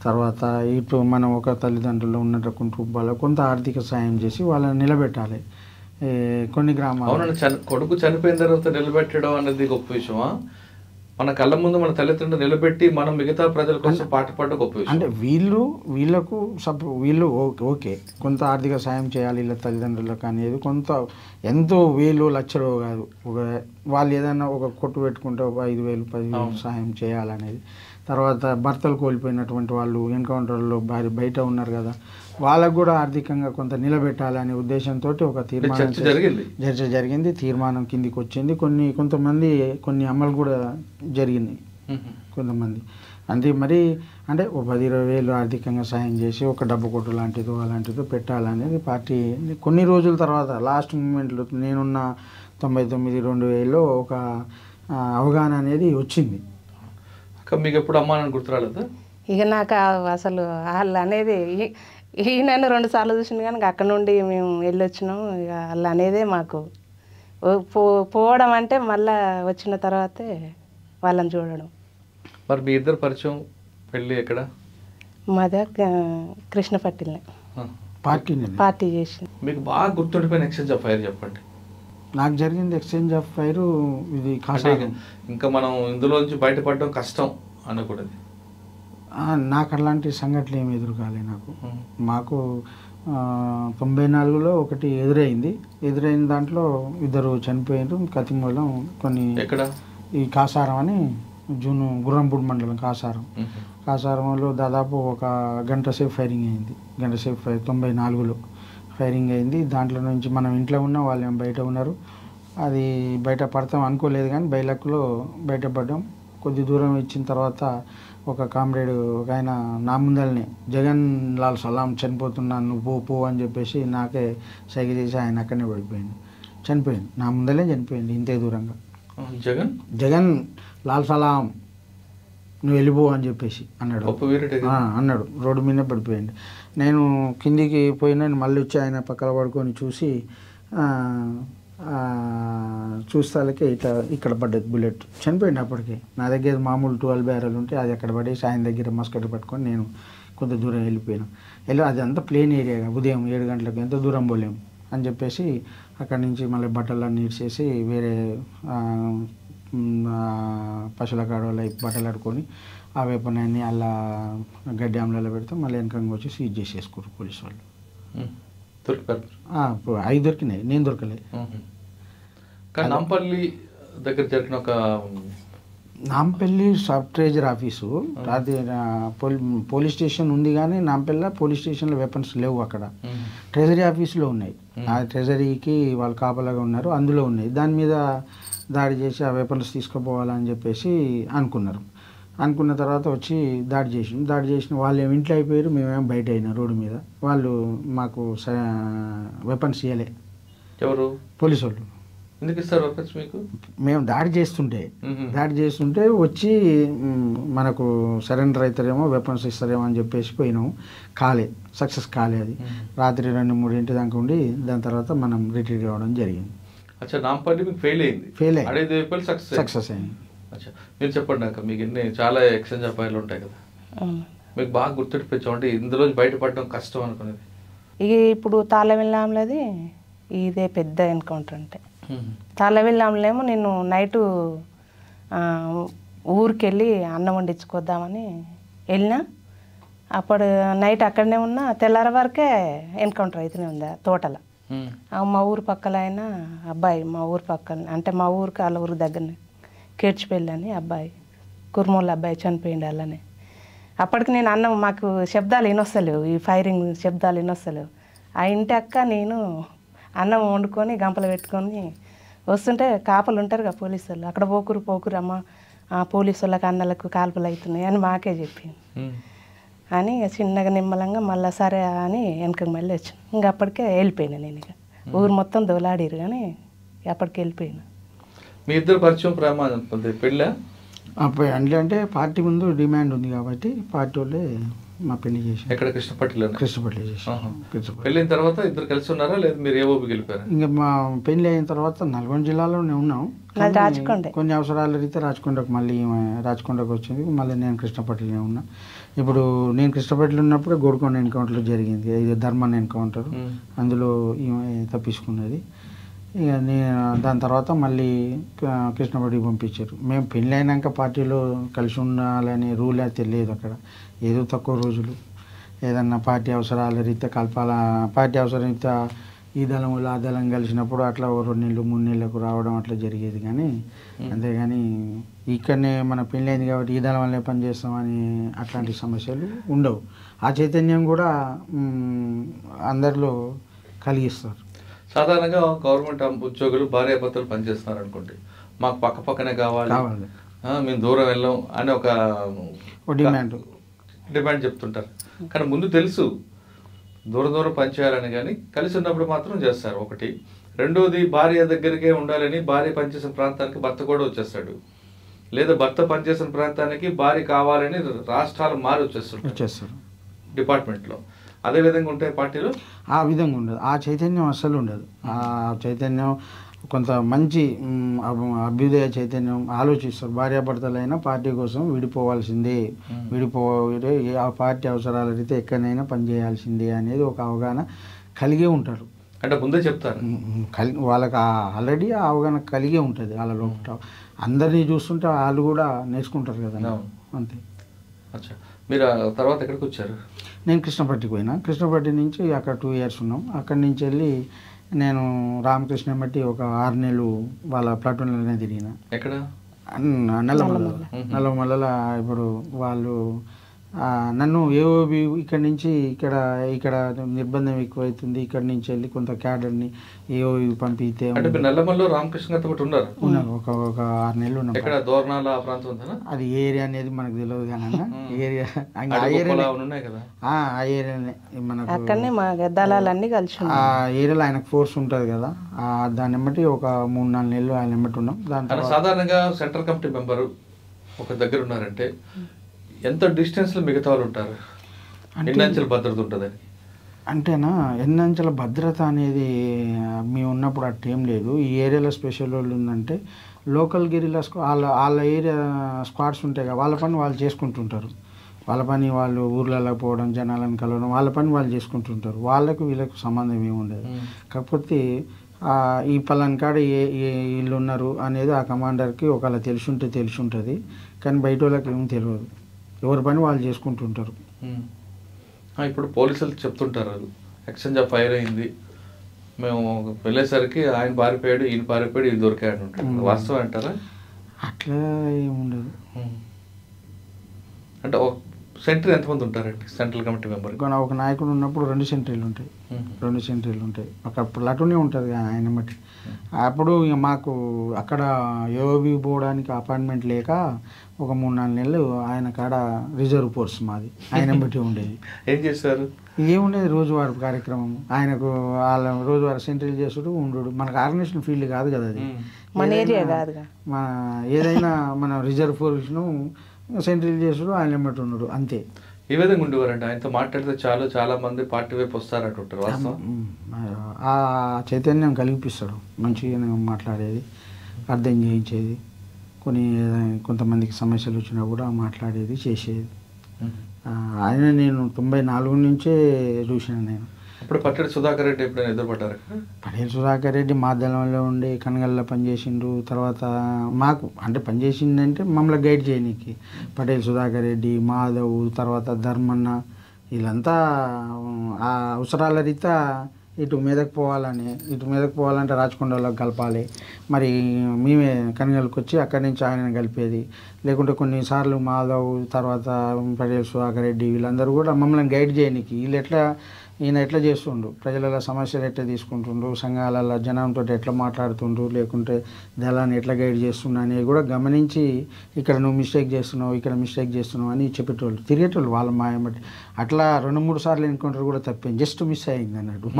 C: తర్వాత ఇటు మనం ఒక తల్లిదండ్రులు ఉన్న కుటుంబాలకు కొంత ఆర్థిక సాయం చేసి వాళ్ళని నిలబెట్టాలి. కొన్ని గ్రామాలు
B: అవునండి, కొడుకు చనిపోయిన తర్వాత నిలబెట్టడం అనేది గొప్ప విషయమా? మన కళ్ళ ముందు మన తల్లిదండ్రులు నిలబెట్టి మనం మిగతా ప్రజల కోసం పాటుపడడం గొప్ప విషయం.
C: అంటే వీళ్ళకు వీళ్ళు ఓకే కొంత ఆర్థిక సాయం చేయాలి వీళ్ళ తల్లిదండ్రులకు అనేది. కొంత ఎంతో వేలు లక్షలు కాదు, వాళ్ళు ఏదైనా ఒక కొట్టు పెట్టుకుంటే 5,000 10,000 సాయం చేయాలనేది. తర్వాత భర్తలు కోల్పోయినటువంటి వాళ్ళు ఎన్కౌంటర్లో బయట ఉన్నారు కదా, వాళ్ళకు కూడా ఆర్థికంగా కొంత నిలబెట్టాలనే ఉద్దేశంతో ఒక తీర్మానం చర్చ జరిగింది. తీర్మానం కిందికి వచ్చింది. కొంతమంది కొన్ని అమలు కూడా జరిగింది కొంతమంది. అంటే మరి అంటే ఒక 10-20 వేలు ఆర్థికంగా సాయం చేసి ఒక డబ్బు కొట్టు లాంటిదో అలాంటిదో పెట్టాలనేది పార్టీ కొన్ని రోజుల తర్వాత లాస్ట్ మూమెంట్లో నేనున్న 99-2000లో ఒక అవగాహన అనేది వచ్చింది.
B: మీకు ఎప్పుడు అమ్మా అని గుర్తురాలేదా?
D: ఇక నాకు అసలు వాళ్ళు అనేది ఈయనను 2 సార్లు చూసింది కానీ అక్కడ నుండి మేము వెళ్ళొచ్చినాం. ఇక వాళ్ళు అనేదే మాకు పోవడం అంటే మళ్ళీ వచ్చిన తర్వాతే వాళ్ళని చూడడం.
B: మరి మీ ఇద్దరు పరిచయం పెళ్ళి ఎక్కడ?
D: మాదే కృష్ణపట్టిలే పార్టీ చేసింది.
B: మీకు బాగా గుర్తుండిపోయిన ఎక్స్చేంజ్ ఆఫ్ ఫైర్ చెప్పండి.
C: నాకు జరిగింది ఎక్స్చేంజ్ ఆఫ్ ఫైర్ ఇది
B: ఇంకా మనం ఇందులోంచి బయటపడడం కష్టం అనకూడదు.
C: నాకు అలాంటి సంఘటనలు ఏమి ఎదురు కాలే నాకు. మాకు 94లో ఒకటి ఎదురైన దాంట్లో 2 చనిపోయారు. కతిమూలం కొన్ని
B: ఎక్కడ
C: ఈ కాసారం అని గుర్రంపూడి మండలం కాసారంలో దాదాపు ఒక గంట సేపు ఫైరింగ్ అయింది. 94లో ఫైరింగ్ అయింది. దాంట్లో నుంచి మనం ఇంట్లో ఉన్నాం, వాళ్ళు బయట ఉన్నారు. అది బయట పడతాం అనుకోలేదు కానీ బైలక్లో బయటపడ్డాం. కొద్ది దూరం ఇచ్చిన తర్వాత ఒక కామ్రేడ్ ఒక ఆయన నా ముందరనే జగన్ లాల్ సలాం చనిపోతున్నాను నువ్వు పో అని చెప్పేసి నాకే సైగ చేసి ఆయన అక్కడనే చనిపోయింది. నా ముందరనే చనిపోయింది ఇంతే దూరంగా. జగన్ లాల్ సలాం నువ్వు వెళ్ళిపో అని చెప్పేసి అన్నాడు. రోడ్డు మీదనే పడిపోయింది. నేను కిందికి పోయినా మళ్ళీ వచ్చి ఆయన పక్కన పడుకొని చూస్తాలకే ఇక్కడ పడ్డది బుల్లెట్. చనిపోయింది అప్పటికే. నా దగ్గర మామూలు 12 బ్యారెల్ ఉంటే అది అక్కడ పడేసి ఆయన దగ్గర మస్కట్ పట్టుకొని నేను కొంత దూరం వెళ్ళిపోయాను. అది అంతా ప్లేన్ ఏరియాగా ఉదయం 7 గంటలకు ఎంత దూరం పోలేము అని చెప్పేసి అక్కడి నుంచి మళ్ళీ బట్టలన్నీ ఇచ్చేసి వేరే పశువుల కాడలో బట్టలు అడుకొని ఆ వేపనాన్ని అలా గడ్డి ఆమ్లలో పెడితే మళ్ళీ వెనకంగా వచ్చి సీజ్ చేసేసుకోరు పోలీసు వాళ్ళు. 5 దొరికినాయి, నేను దొరకలేదు.
B: నాంపల్లి దగ్గర జరిగిన ఒక
C: నాంపల్లి సబ్ ట్రెజరీ ఆఫీసు అది పోలీస్ స్టేషన్ ఉంది కానీ నాంపల్లి పోలీస్ స్టేషన్లో వెపన్స్ లేవు. అక్కడ ట్రెజరీ ఆఫీసులో ఉన్నాయి. ఆ ట్రెజరీకి వాళ్ళు కాపలాగా ఉన్నారు, అందులో ఉన్నాయి. దాని మీద దాడి చేసి ఆ వెపన్స్ తీసుకుపోవాలని చెప్పేసి అనుకున్న తర్వాత వచ్చి దాడి చేసిన వాళ్ళు ఏమి ఇంట్లో అయిపోయారు, మేమేమో బయట అయినా రోడ్డు మీద. వాళ్ళు మాకు వెపన్స్ ఇవ్వలే.
B: ఎవరు?
C: పోలీసు వాళ్ళు.
B: ఎందుకు ఇస్తారు వెపన్స్ మీకు?
C: మేము దాడి చేస్తుంటే వచ్చి మనకు సరెండర్ అవుతారేమో వెపన్స్ ఇస్తారేమో అని చెప్పేసి పోయినాము. సక్సెస్ కాలే. అది రాత్రి 2-3 దాకా ఉండి దాని తర్వాత మనం రిట్రీట్ కావడం జరిగింది.
B: అచ్చా, నాంపల్లి మీకు ఫెయిల్ అయింది.
C: సక్సెస్ అయింది.
B: అచ్చా, మీరు చెప్పండి అక్క, మీకు చాలా ఎక్స్చేంజ్ ఆఫ్ ఫైర్లు ఉంటాయి కదా. మీకు బాగా గుర్తుండిపోయింది ఇందులో బయటపడడం కష్టం అనుకునేది?
D: ఇక ఇప్పుడు తాళ్ళవెల్లాంలది ఇదే పెద్ద ఎన్కౌంటర్ అంటే. తాళ్ళవెల్లాంలేమో నేను నైటు ఊరికి వెళ్ళి అన్నం వండించుకొద్దామని వెళ్ళినా. అప్పుడు నైట్ అక్కడనే ఉన్నా, తెల్లార వరకే ఎన్కౌంటర్ అయితేనే ఉంది తోటల. మా ఊరు పక్కల అయిన అబ్బాయి, మా ఊరు పక్కన అంటే మా ఊరికి వాళ్ళ ఊరికి దగ్గరనే కేడ్చిపల్లి అని అబ్బాయి, కుర్మోళ్ళ అబ్బాయి చనిపోయింది అలానే. అప్పటికి నేను అన్నం, మాకు శబ్దాలు వినొస్తలేవు, ఈ ఫైరింగ్ శబ్దాలు వినొస్తలేవు. ఆ ఇంటి అక్క నేను అన్నం వండుకొని గంపలు పెట్టుకొని వస్తుంటే కాపలు ఉంటారు కదా పోలీసు వాళ్ళు, అక్కడ పోకురు అమ్మ పోలీసు వాళ్ళకి అన్నలకు కాల్పులు అవుతున్నాయి అని మాకే చెప్పింది అని. చిన్నగా నిమ్మలంగా మళ్ళీ సరే అని వెనకకి మళ్ళీ వచ్చాను. ఇంకా అప్పటికే వెళ్ళిపోయినా నేను. ఇక ఊరు మొత్తం దోలాడిరు కానీ అప్పటికి వెళ్ళిపోయినా.
B: మీ ఇద్దరు పరిచయం ప్రేమ పెళ్ళా?
C: అప్పుడు అంటే పార్టీ ముందు డిమాండ్ ఉంది కాబట్టి పార్టీ వాళ్ళే మా పెళ్లి చేసి.
B: ఎక్కడ? కృష్ణపట్టిలో.
C: కృష్ణపల్లి చేసి.
B: పెళ్ళిన తర్వాత ఇద్దరు కలిసి ఉన్నారా లేదా మీరు ఏ ఊపికి వెళ్ళిపోయారు?
C: ఇంకా మా పెళ్లి అయిన తర్వాత నల్గొండ జిల్లాలోనే ఉన్నాం. కొన్ని అవసరాల రీతే రాచకొండకు మళ్ళీ రాచకొండకు వచ్చింది. మళ్ళీ నేను కృష్ణపట్టిలోనే ఉన్నా. ఇప్పుడు నేను కృష్ణపట్టిలో ఉన్నప్పుడు గోడ్కొండ ఎన్కౌంటర్ జరిగింది, ఇది ధర్మన్ ఎన్కౌంటర్. అందులో ఈమె తప్పించుకున్నది. ఇక నేను దాని తర్వాత మళ్ళీ కృష్ణపట్టికి పంపించారు. మేము పెళ్ళి అయినాక పార్టీలో కలిసి ఉండాలనే రూల్ అయితే లేదు అక్కడ. ఏదో తక్కువ రోజులు ఏదన్నా పార్టీ అవసరాల రీత్యా పార్టీ అవసరం రీత్యా ఈ దళం ఆ దళం కలిసినప్పుడు అట్లా 2 నెలలు 3 నెలలకు రావడం అట్లా జరిగేది. కానీ అంతేగాని ఇక్కడనే మన పెళ్ళి అయింది కాబట్టి ఈ దళం వల్లే పని చేస్తామని అట్లాంటి సమస్యలు ఉండవు. ఆ చైతన్యం కూడా అందరిలో కలిగిస్తారు.
B: సాధారణంగా గవర్నమెంట్ ఉద్యోగులు భార్యాభర్తలు పనిచేస్తున్నారు అనుకోండి, మాకు పక్క పక్కనే కావాలి, మేము దూరం వెళ్ళాం అని ఒక డిమాండ్ చెప్తుంటారు. కానీ ముందు తెలుసు దూరం పనిచేయాలని, కానీ కలిసి ఉన్నప్పుడు మాత్రం చేస్తారు. ఒకటి. రెండోది, భార్య దగ్గరికే ఉండాలని భార్య పనిచేసిన ప్రాంతానికి భర్త కూడా వచ్చేస్తాడు, లేదా భర్త పనిచేసిన ప్రాంతానికి భార్య కావాలని రాష్ట్రాలు మారి వచ్చేస్తారు డిపార్ట్మెంట్లో. అదే విధంగా ఉంటాయి పార్టీలో?
C: ఆ విధంగా ఉండదు. ఆ చైతన్యం అస్సలు ఉండదు. ఆ చైతన్యం కొంత మంచి అభ్యుదయ చైతన్యం ఆలోచిస్తారు. భార్యాభర్తలైనా పార్టీ కోసం విడిపోవాల్సిందే, ఆ పార్టీ అవసరాల రీతే ఎక్కడైనా పనిచేయాల్సిందే అనేది ఒక అవగాహన కలిగే ఉంటారు.
B: అంటే ముందే చెప్తారు,
C: వాళ్ళకి ఆల్రెడీ ఆ అవగాహన కలిగే ఉంటుంది వాళ్ళ లోపల. అందరినీ చూస్తుంటే వాళ్ళు కూడా నేర్చుకుంటారు కదా, అంతే.
B: అచ్చా, మీరు తర్వాత ఎక్కడికి వచ్చారు?
C: నేను కృష్ణపట్టికి పోయినా. కృష్ణపట్టి నుంచి అక్కడ 2 years ఉన్నాం. అక్కడి నుంచి వెళ్ళి నేను రామకృష్ణ బట్టి ఒక 6 నెలలు వాళ్ళ ప్లాటూన్లోనే తిరిగిన.
B: ఎక్కడ?
C: నల్లమల్ల. ఇప్పుడు వాళ్ళు నన్ను ఏఓబి ఇక్కడి నుంచి ఇక్కడ నిర్బంధం ఎక్కువైతుంది, ఇక్కడి నుంచి వెళ్ళి కొంత క్యాడర్ని ఏఓబి పంపితే.
B: నల్లమల్లో రామకృష్ణ గారితో ఉన్నారు
C: ఒక 6 నెలలు ఉన్నాం.
B: ఇక్కడ దోర్నాల ప్రాంతం ఉందా?
C: అది ఏరియా అనేది మనకు తెలియదు కానీ ఏరియానే మనకు ఆ ఏరియాలో ఆయనకు ఫోర్స్ ఉంటుంది కదా, దాన్ని బట్టి ఒక 3-4 నెలలు ఆయన ఎమ్మటి ఉన్నాం.
B: దాంట్లో సాధారణంగా సెంట్రల్ కమిటీ మెంబరు ఒక దగ్గర ఉన్నారంటే ఎంత డిస్టెన్స్లో మిగతా వాళ్ళు ఉంటారు? ఎన్నంచెల భద్రత ఉంటుందని
C: అంటేనా? ఎన్నంచెల భద్రత అనేది మేము ఉన్నప్పుడు అట్ట ఏం లేదు. ఈ ఏరియాలో స్పెషల్ వాళ్ళు ఉందంటే లోకల్ గెరిలా వాళ్ళ ఏరియా స్క్వాడ్స్ ఉంటాయి కదా, వాళ్ళ పని వాళ్ళు చేసుకుంటుంటారు. వాళ్ళ పని వాళ్ళు ఊర్లలో పోవడం, జనాలను కలవడం, వాళ్ళ పని వాళ్ళు చేసుకుంటుంటారు. వాళ్ళకు వీళ్ళకు సంబంధం ఏమి ఉండదు. కాకపోతే ఈ పలానా కాడ ఏ ఇల్లు ఉన్నారు అనేది ఆ కమాండర్కి ఒకవేళ తెలిసి ఉంటుంది. కానీ బయట వాళ్ళకి ఏమీ తెలియదు. ఎవరి పని వాళ్ళు చేసుకుంటుంటారు.
B: ఇప్పుడు పోలీసులు చెప్తుంటారు ఎక్స్చేంజ్ ఆఫ్ ఫైర్ అయింది, మేము వెళ్ళేసరికి ఆయన పారిపోయాడు, ఈయన పారిపోయాడు, ఇది దొరికాడు ఉంటాడు. వాస్తవం అంటారా?
C: అట్లా ఏముండదు.
B: అంటే సెంట్రీ ఎంతమంది ఉంటారండి సెంట్రల్ కమిటీ మెంబర్?
C: ఒక నాయకుడు ఉన్నప్పుడు 2 సెంట్రీలు ఉంటాయి. 2 సెంట్రీలు ఉంటాయి. ఒక ప్లాటూనే ఉంటుంది ఆయన బట్టి. అప్పుడు ఇక మాకు అక్కడ ఏఓబి పోవడానికి అపాయింట్మెంట్ లేక ఒక 3-4 నెలలు ఆయన కాడ రిజర్వ్ ఫోర్స్ మాది ఆయన బట్టి ఉండేది.
B: ఏం చేస్తారు?
C: ఏముండేది రోజువారీ కార్యక్రమం. ఆయనకు వాళ్ళ రోజువారీ సెంట్రీలు చేసుడు ఉండు. మనకు ఆర్గనైజేషన్ ఫీల్డ్ కాదు కదా అది,
D: మన ఏరియా కాదు.
C: మన ఏదైనా మన రిజర్వ్ ఫోర్స్ను సెంట్రీలు చేసుడు ఆయన ఎమ్మటి ఉన్నాడు, అంతే.
B: ఈ విధంగా ఉండేవారండి. ఆయనతో మాట్లాడితే చాలా మంది పార్టీ వైపు వస్తారంటుంటారు. వాస్తవం?
C: ఆ చైతన్యం కలిగిపిస్తాడు. మంచిగా మాట్లాడేది, అర్థం చేయించేది, కొంతమందికి సమస్యలు వచ్చినా కూడా మాట్లాడేది, చేసేది. ఆయన నేను 94 నుంచే చూసాను నేను.
B: అప్పుడు పట్టెడి సుధాకర్ రెడ్డి ఎప్పుడైనా ఎదురుపడ్డారు?
C: పటేల్ సుధాకర్ రెడ్డి మా దళంలో ఉండి కనగల్లో పనిచేసిండు. తర్వాత మాకు అంటే పనిచేసిందంటే మమ్మల్ని గైడ్ చేయనీకి పటేల్ సుధాకర్ రెడ్డి, మాధవ్, తర్వాత ధర్మన్న వీళ్ళంతా ఆ అవసరాల రీత్యా ఇటు మీదకు పోవాలంటే రాచకొండలోకి కలపాలి. మరి మేమే కనగల్కి వచ్చి అక్కడి నుంచి ఆయనను కలిపేది. లేకుంటే కొన్నిసార్లు మాధవ్, తర్వాత పటేల్ సుధాకర్ రెడ్డి వీళ్ళందరూ కూడా మమ్మల్ని గైడ్ చేయనీకి ఈయన ఎట్లా చేస్తుండ్రు, ప్రజల సమస్యలు ఎట్లా తీసుకుంటుండ్రు, సంఘాలలో జనంతో ఎట్లా మాట్లాడుతుండ్రు, లేకుంటే దళాన్ని ఎట్లా గైడ్ చేస్తుండ్రు అనేది కూడా గమనించి ఇక్కడ నువ్వు మిస్టేక్ చేస్తున్నావు అని చెప్పేటోళ్ళు, తిరిగేటోళ్ళు వాళ్ళ మాయమట్టి. అట్లా 2-3 సార్లు ఎన్కౌంటర్ కూడా తప్పింది, జస్ట్ మిస్ అయింది అన్నట్టు.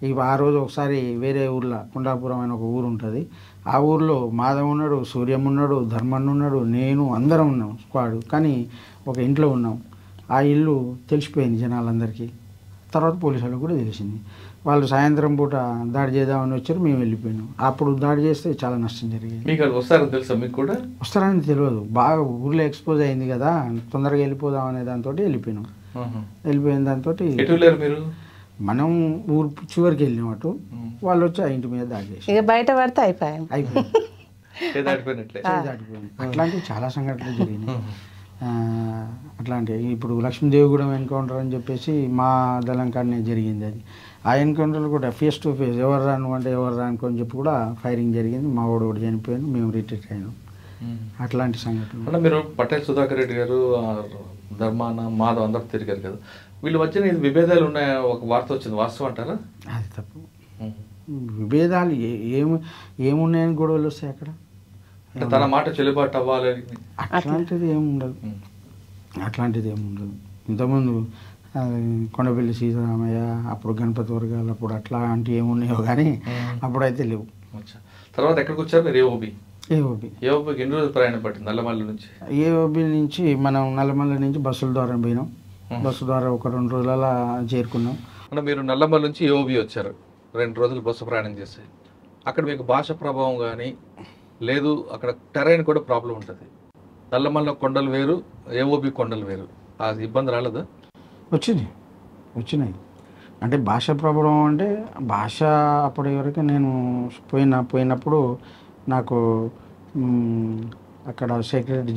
C: ఇక ఆ రోజు ఒకసారి వేరే ఊర్లో కుండాపురం అని ఒక ఊరు ఉంటుంది, ఆ ఊర్లో మాధవ్ ఉన్నాడు, సూర్యం ఉన్నాడు, ధర్మన్ ఉన్నాడు, నేను అందరం ఉన్నాం స్క్వాడ్. కానీ ఒక ఇంట్లో ఉన్నాం. ఆ ఇల్లు తెలిసిపోయింది జనాలందరికీ. తర్వాత పోలీసులకు కూడా తెలిసింది. వాళ్ళు సాయంత్రం పూట దాడి చేద్దామని వచ్చారు, మేము వెళ్ళిపోయినాం. అప్పుడు దాడి చేస్తే చాలా నష్టం జరిగింది.
B: మీకు వస్తారని తెలుసా? మీకు కూడా
C: వస్తారని తెలియదు, బాగా ఊర్లో ఎక్స్పోజ్ అయింది కదా, తొందరగా వెళ్ళిపోదాం అనే దాంతో వెళ్ళిపోయినాం. వెళ్ళిపోయిన దాంతో
B: మీరు
C: మనం ఊరు చివరికి వెళ్ళినాం అటు, వాళ్ళు వచ్చి ఆ ఇంటి మీద దాడి చేసి
D: ఇక బయట పడితే అయిపోయింది.
C: దాటిపోయింది. అట్లాంటివి చాలా సంఘటనలు జరిగినాయి. అట్లాంటివి ఇప్పుడు లక్ష్మీదేవిగూడెం ఎన్కౌంటర్ అని చెప్పేసి మా దళం కాడనే జరిగింది. అది ఆ ఎన్కౌంటర్లు కూడా ఫేస్ టు ఫేస్ ఎవరు రాను అంటే ఎవరు రానుకొని చెప్పి కూడా ఫైరింగ్ జరిగింది. మా వాడు కూడా చనిపోయాను, మేము రిట్రీట్ అయినాం. అట్లాంటి సంఘటనలు.
B: అంటే మీరు పటేల్ సుధాకర్ రెడ్డి గారు, ధర్మాన, మాధవ్ అందరూ తిరిగారు కదా, వీళ్ళ మధ్యన విభేదాలు ఉన్నాయ ఒక వార్త వచ్చింది, వాస్తవం అంటారా?
C: అది తప్పు. విభేదాలు ఏమున్నాయని గొడవలు వస్తాయి అక్కడ.
B: తన మాట చెల్లుబాటు అవ్వాలని
C: అట్లాంటిది ఏముండదు. ఇంతకుముందు కొండపల్లి సీతారామయ్య, అప్పుడు గణపతి వర్గాలు, అప్పుడు అట్లాంటివి ఏమున్నాయో కానీ అప్పుడైతే లేవు.
B: తర్వాత ఎక్కడికి వచ్చారు మీరు?
C: ఏఓబి.
B: ఏఓబికి ఎన్ని రోజులు ప్రయాణం పట్టింది నల్లమల్ల నుంచి?
C: ఏఓబి నుంచి మనం నల్లమల్ల నుంచి బస్సుల ద్వారా పోయినాం. బస్సు ద్వారా ఒక 2 రోజుల చేరుకున్నాం.
B: అంటే మీరు నల్లమల్ల నుంచి ఏఓబి వచ్చారు, 2 రోజులు బస్సు ప్రయాణం చేసి. అక్కడ మీకు భాష ప్రభావం కానీ లేదు, అక్కడ టెరైన్ కూడా ప్రాబ్లం ఉంటుంది. నల్లమల్ల కొండలు వేరు, ఏఓబి కొండలు వేరు. ఆ ఇబ్బంది రాలేదా?
C: వచ్చినాయి. అంటే భాష ప్రభావం అంటే భాష అప్పటి వరకు నేను పోయినప్పుడు నాకు అక్కడ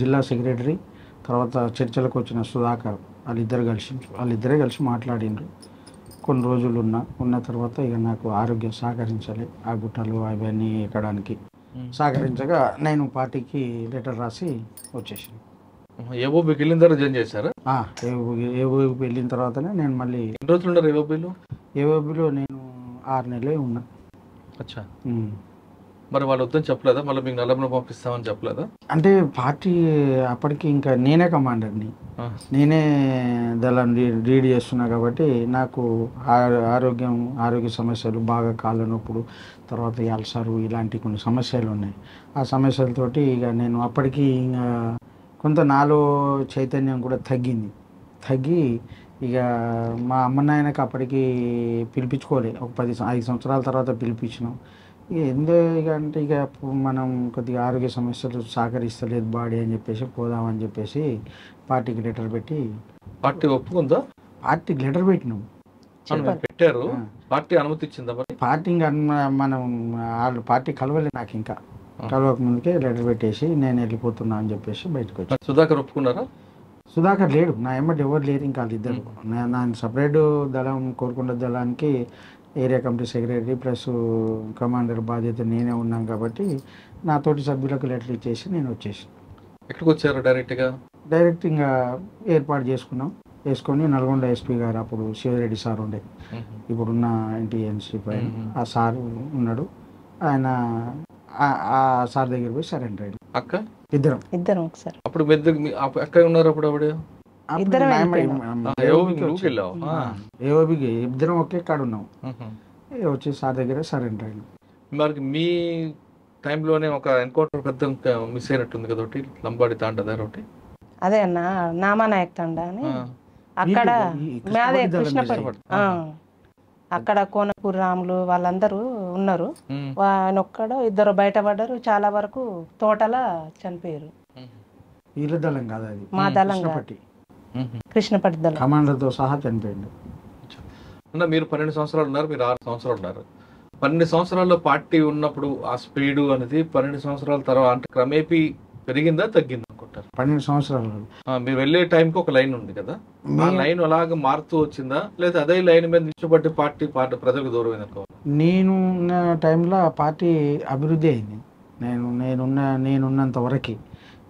C: జిల్లా సెక్రటరీ, తర్వాత చర్చలకు వచ్చిన సుధాకర్, వాళ్ళిద్దరే కలిసి మాట్లాడిండ్రు. కొన్ని రోజులు ఉన్న తర్వాత ఇక నాకు ఆరోగ్యం సహకరించాలి, ఆ గుట్టలు అవన్నీ ఎక్కడానికి సహకరించగా నేను పార్టీకి లెటర్ రాసి వచ్చేసాను.
B: ఏఓబికి వెళ్ళిన తర్వాత జాయిన్ చేశారా?
C: ఏఓబికి వెళ్ళిన తర్వాతనే నేను మళ్ళీ.
B: ఎన్ని రోజులు ఉన్నారు ఏఓబిలో?
C: ఏఓబిలో నేను 6 నెలలే ఉన్నా.
B: అచ్చా. మరి వాళ్ళు వద్దని చెప్పలేదా? మళ్ళీ మీకు నల్లమల పంపిస్తామని చెప్పలేదా?
C: అంటే పార్టీ అప్పటికి ఇంకా నేనే కమాండర్ని, నేనే దళాన్ని లీడ్ చేస్తున్నా కాబట్టి నాకు ఆరోగ్య సమస్యలు, బాగా కాళ్ళ నొప్పుడు, తర్వాత అల్సరు, ఇలాంటి కొన్ని సమస్యలు ఉన్నాయి. ఆ సమస్యలతోటి ఇక నేను అప్పటికి ఇంకా కొంత నాలో చైతన్యం కూడా తగ్గి ఇక మా అమ్మ నాయనకి అప్పటికి పిలిపించుకోలే. ఒక 5 సంవత్సరాల తర్వాత పిలిపించినాం. ఇక అంటే ఇక మనం కొద్దిగా ఆరోగ్య సమస్యలు సహకరిస్తలేదు బాడీ అని చెప్పేసి పోదామని చెప్పేసి పార్టీకి లెటర్ పెట్టి.
B: పార్టీ ఒప్పుకుందా?
C: పార్టీకి లెటర్ పెట్టినాం.
B: పెట్టారు, పార్టీ అనుమతి ఇచ్చిందా?
C: పార్టీ మనం వాళ్ళు పార్టీ కలవలేదు, నాకు ఇంకా కలవక ముందుకే లెటర్ పెట్టేసి నేను వెళ్ళిపోతున్నా అని చెప్పేసి బయటకు వచ్చి.
B: సుధాకర్ ఒప్పుకున్నారా?
C: సుధాకర్ లేడు, నా ఎమ్మటి ఎవరు లేరు ఇంకా వాళ్ళిద్దరు. నేను సపరేట్ దళం, కోరుకొండ దళానికి area committee secretary plus commander బాధ్యత నేనే ఉన్నాను కాబట్టి నాతోటి సభ్యులకు లెటర్ ఇచ్చేసి నేను వచ్చేసి.
B: ఎక్కడికి వచ్చారు?
C: డైరెక్ట్ ఇంకా ఏర్పాటు వేసుకొని నల్గొండ ఎస్పీ గారు, అప్పుడు శివరెడ్డి సార్ ఉండే, ఇప్పుడున్న ఎన్టీఎన్సీ పైన ఆ సార్ ఉన్నాడు, ఆయన ఆ సార్ దగ్గర పోయి సరెండర్ అయ్యాడు.
B: అక్క
D: ఇద్దరం ఒకసారి.
B: అప్పుడు అక్క ఉన్నారు అప్పుడు?
C: ఏఓబికి ఇద్దరం ఒకే కాడ ఉన్నాం. వచ్చి సార్ దగ్గర సరెండర్ అయ్యాడు.
B: మరి మీ టైంలోనే ఒక ఎన్కౌంటర్ పెద్ద మిస్ అయినట్టుంది కదా ఒకటి, లంబాడి తాండ దగ్గర ఒకటి.
D: అదే అన్న నామానాయక్ తండ అని అక్కడ మాదే కృష్ణపల్లి, అక్కడ కోనపూర్ రాములు వాళ్ళందరూ ఉన్నారు. ఆయన ఒక్కడు, ఇద్దరు బయటపడ్డారు. చాలా వరకు తోటల చనిపోయారు.
C: వీళ్ళ దళం కాదు, అది
D: మా దళం. కృష్ణపట్టిదల
C: కమాండర్తో సహా చనిపోయిండు.
B: అన్న మీరు 12 సంవత్సరాలు ఉన్నారు, మీరు 6 సంవత్సరాలు ఉన్నారు. 12 సంవత్సరాల్లో పార్టీ ఉన్నప్పుడు ఆ స్పీడు అనేది 12 సంవత్సరాల తర్వాత అంటే క్రమేపీ పెరిగిందా తగ్గిందా అనుకుంటారు?
C: 12 సంవత్సరాలు
B: మీరు వెళ్ళే టైంకి ఒక లైన్ ఉంది కదా, ఆ లైన్ అలాగ మారుతూ వచ్చిందా లేదా అదే లైన్ మీద నిలబడి పార్టీ ప్రజలకు దూరం అనుకోవాలి?
C: నేను ఉన్న టైంలో పార్టీ అభివృద్ధి అయింది నేనున్నంత వరకు.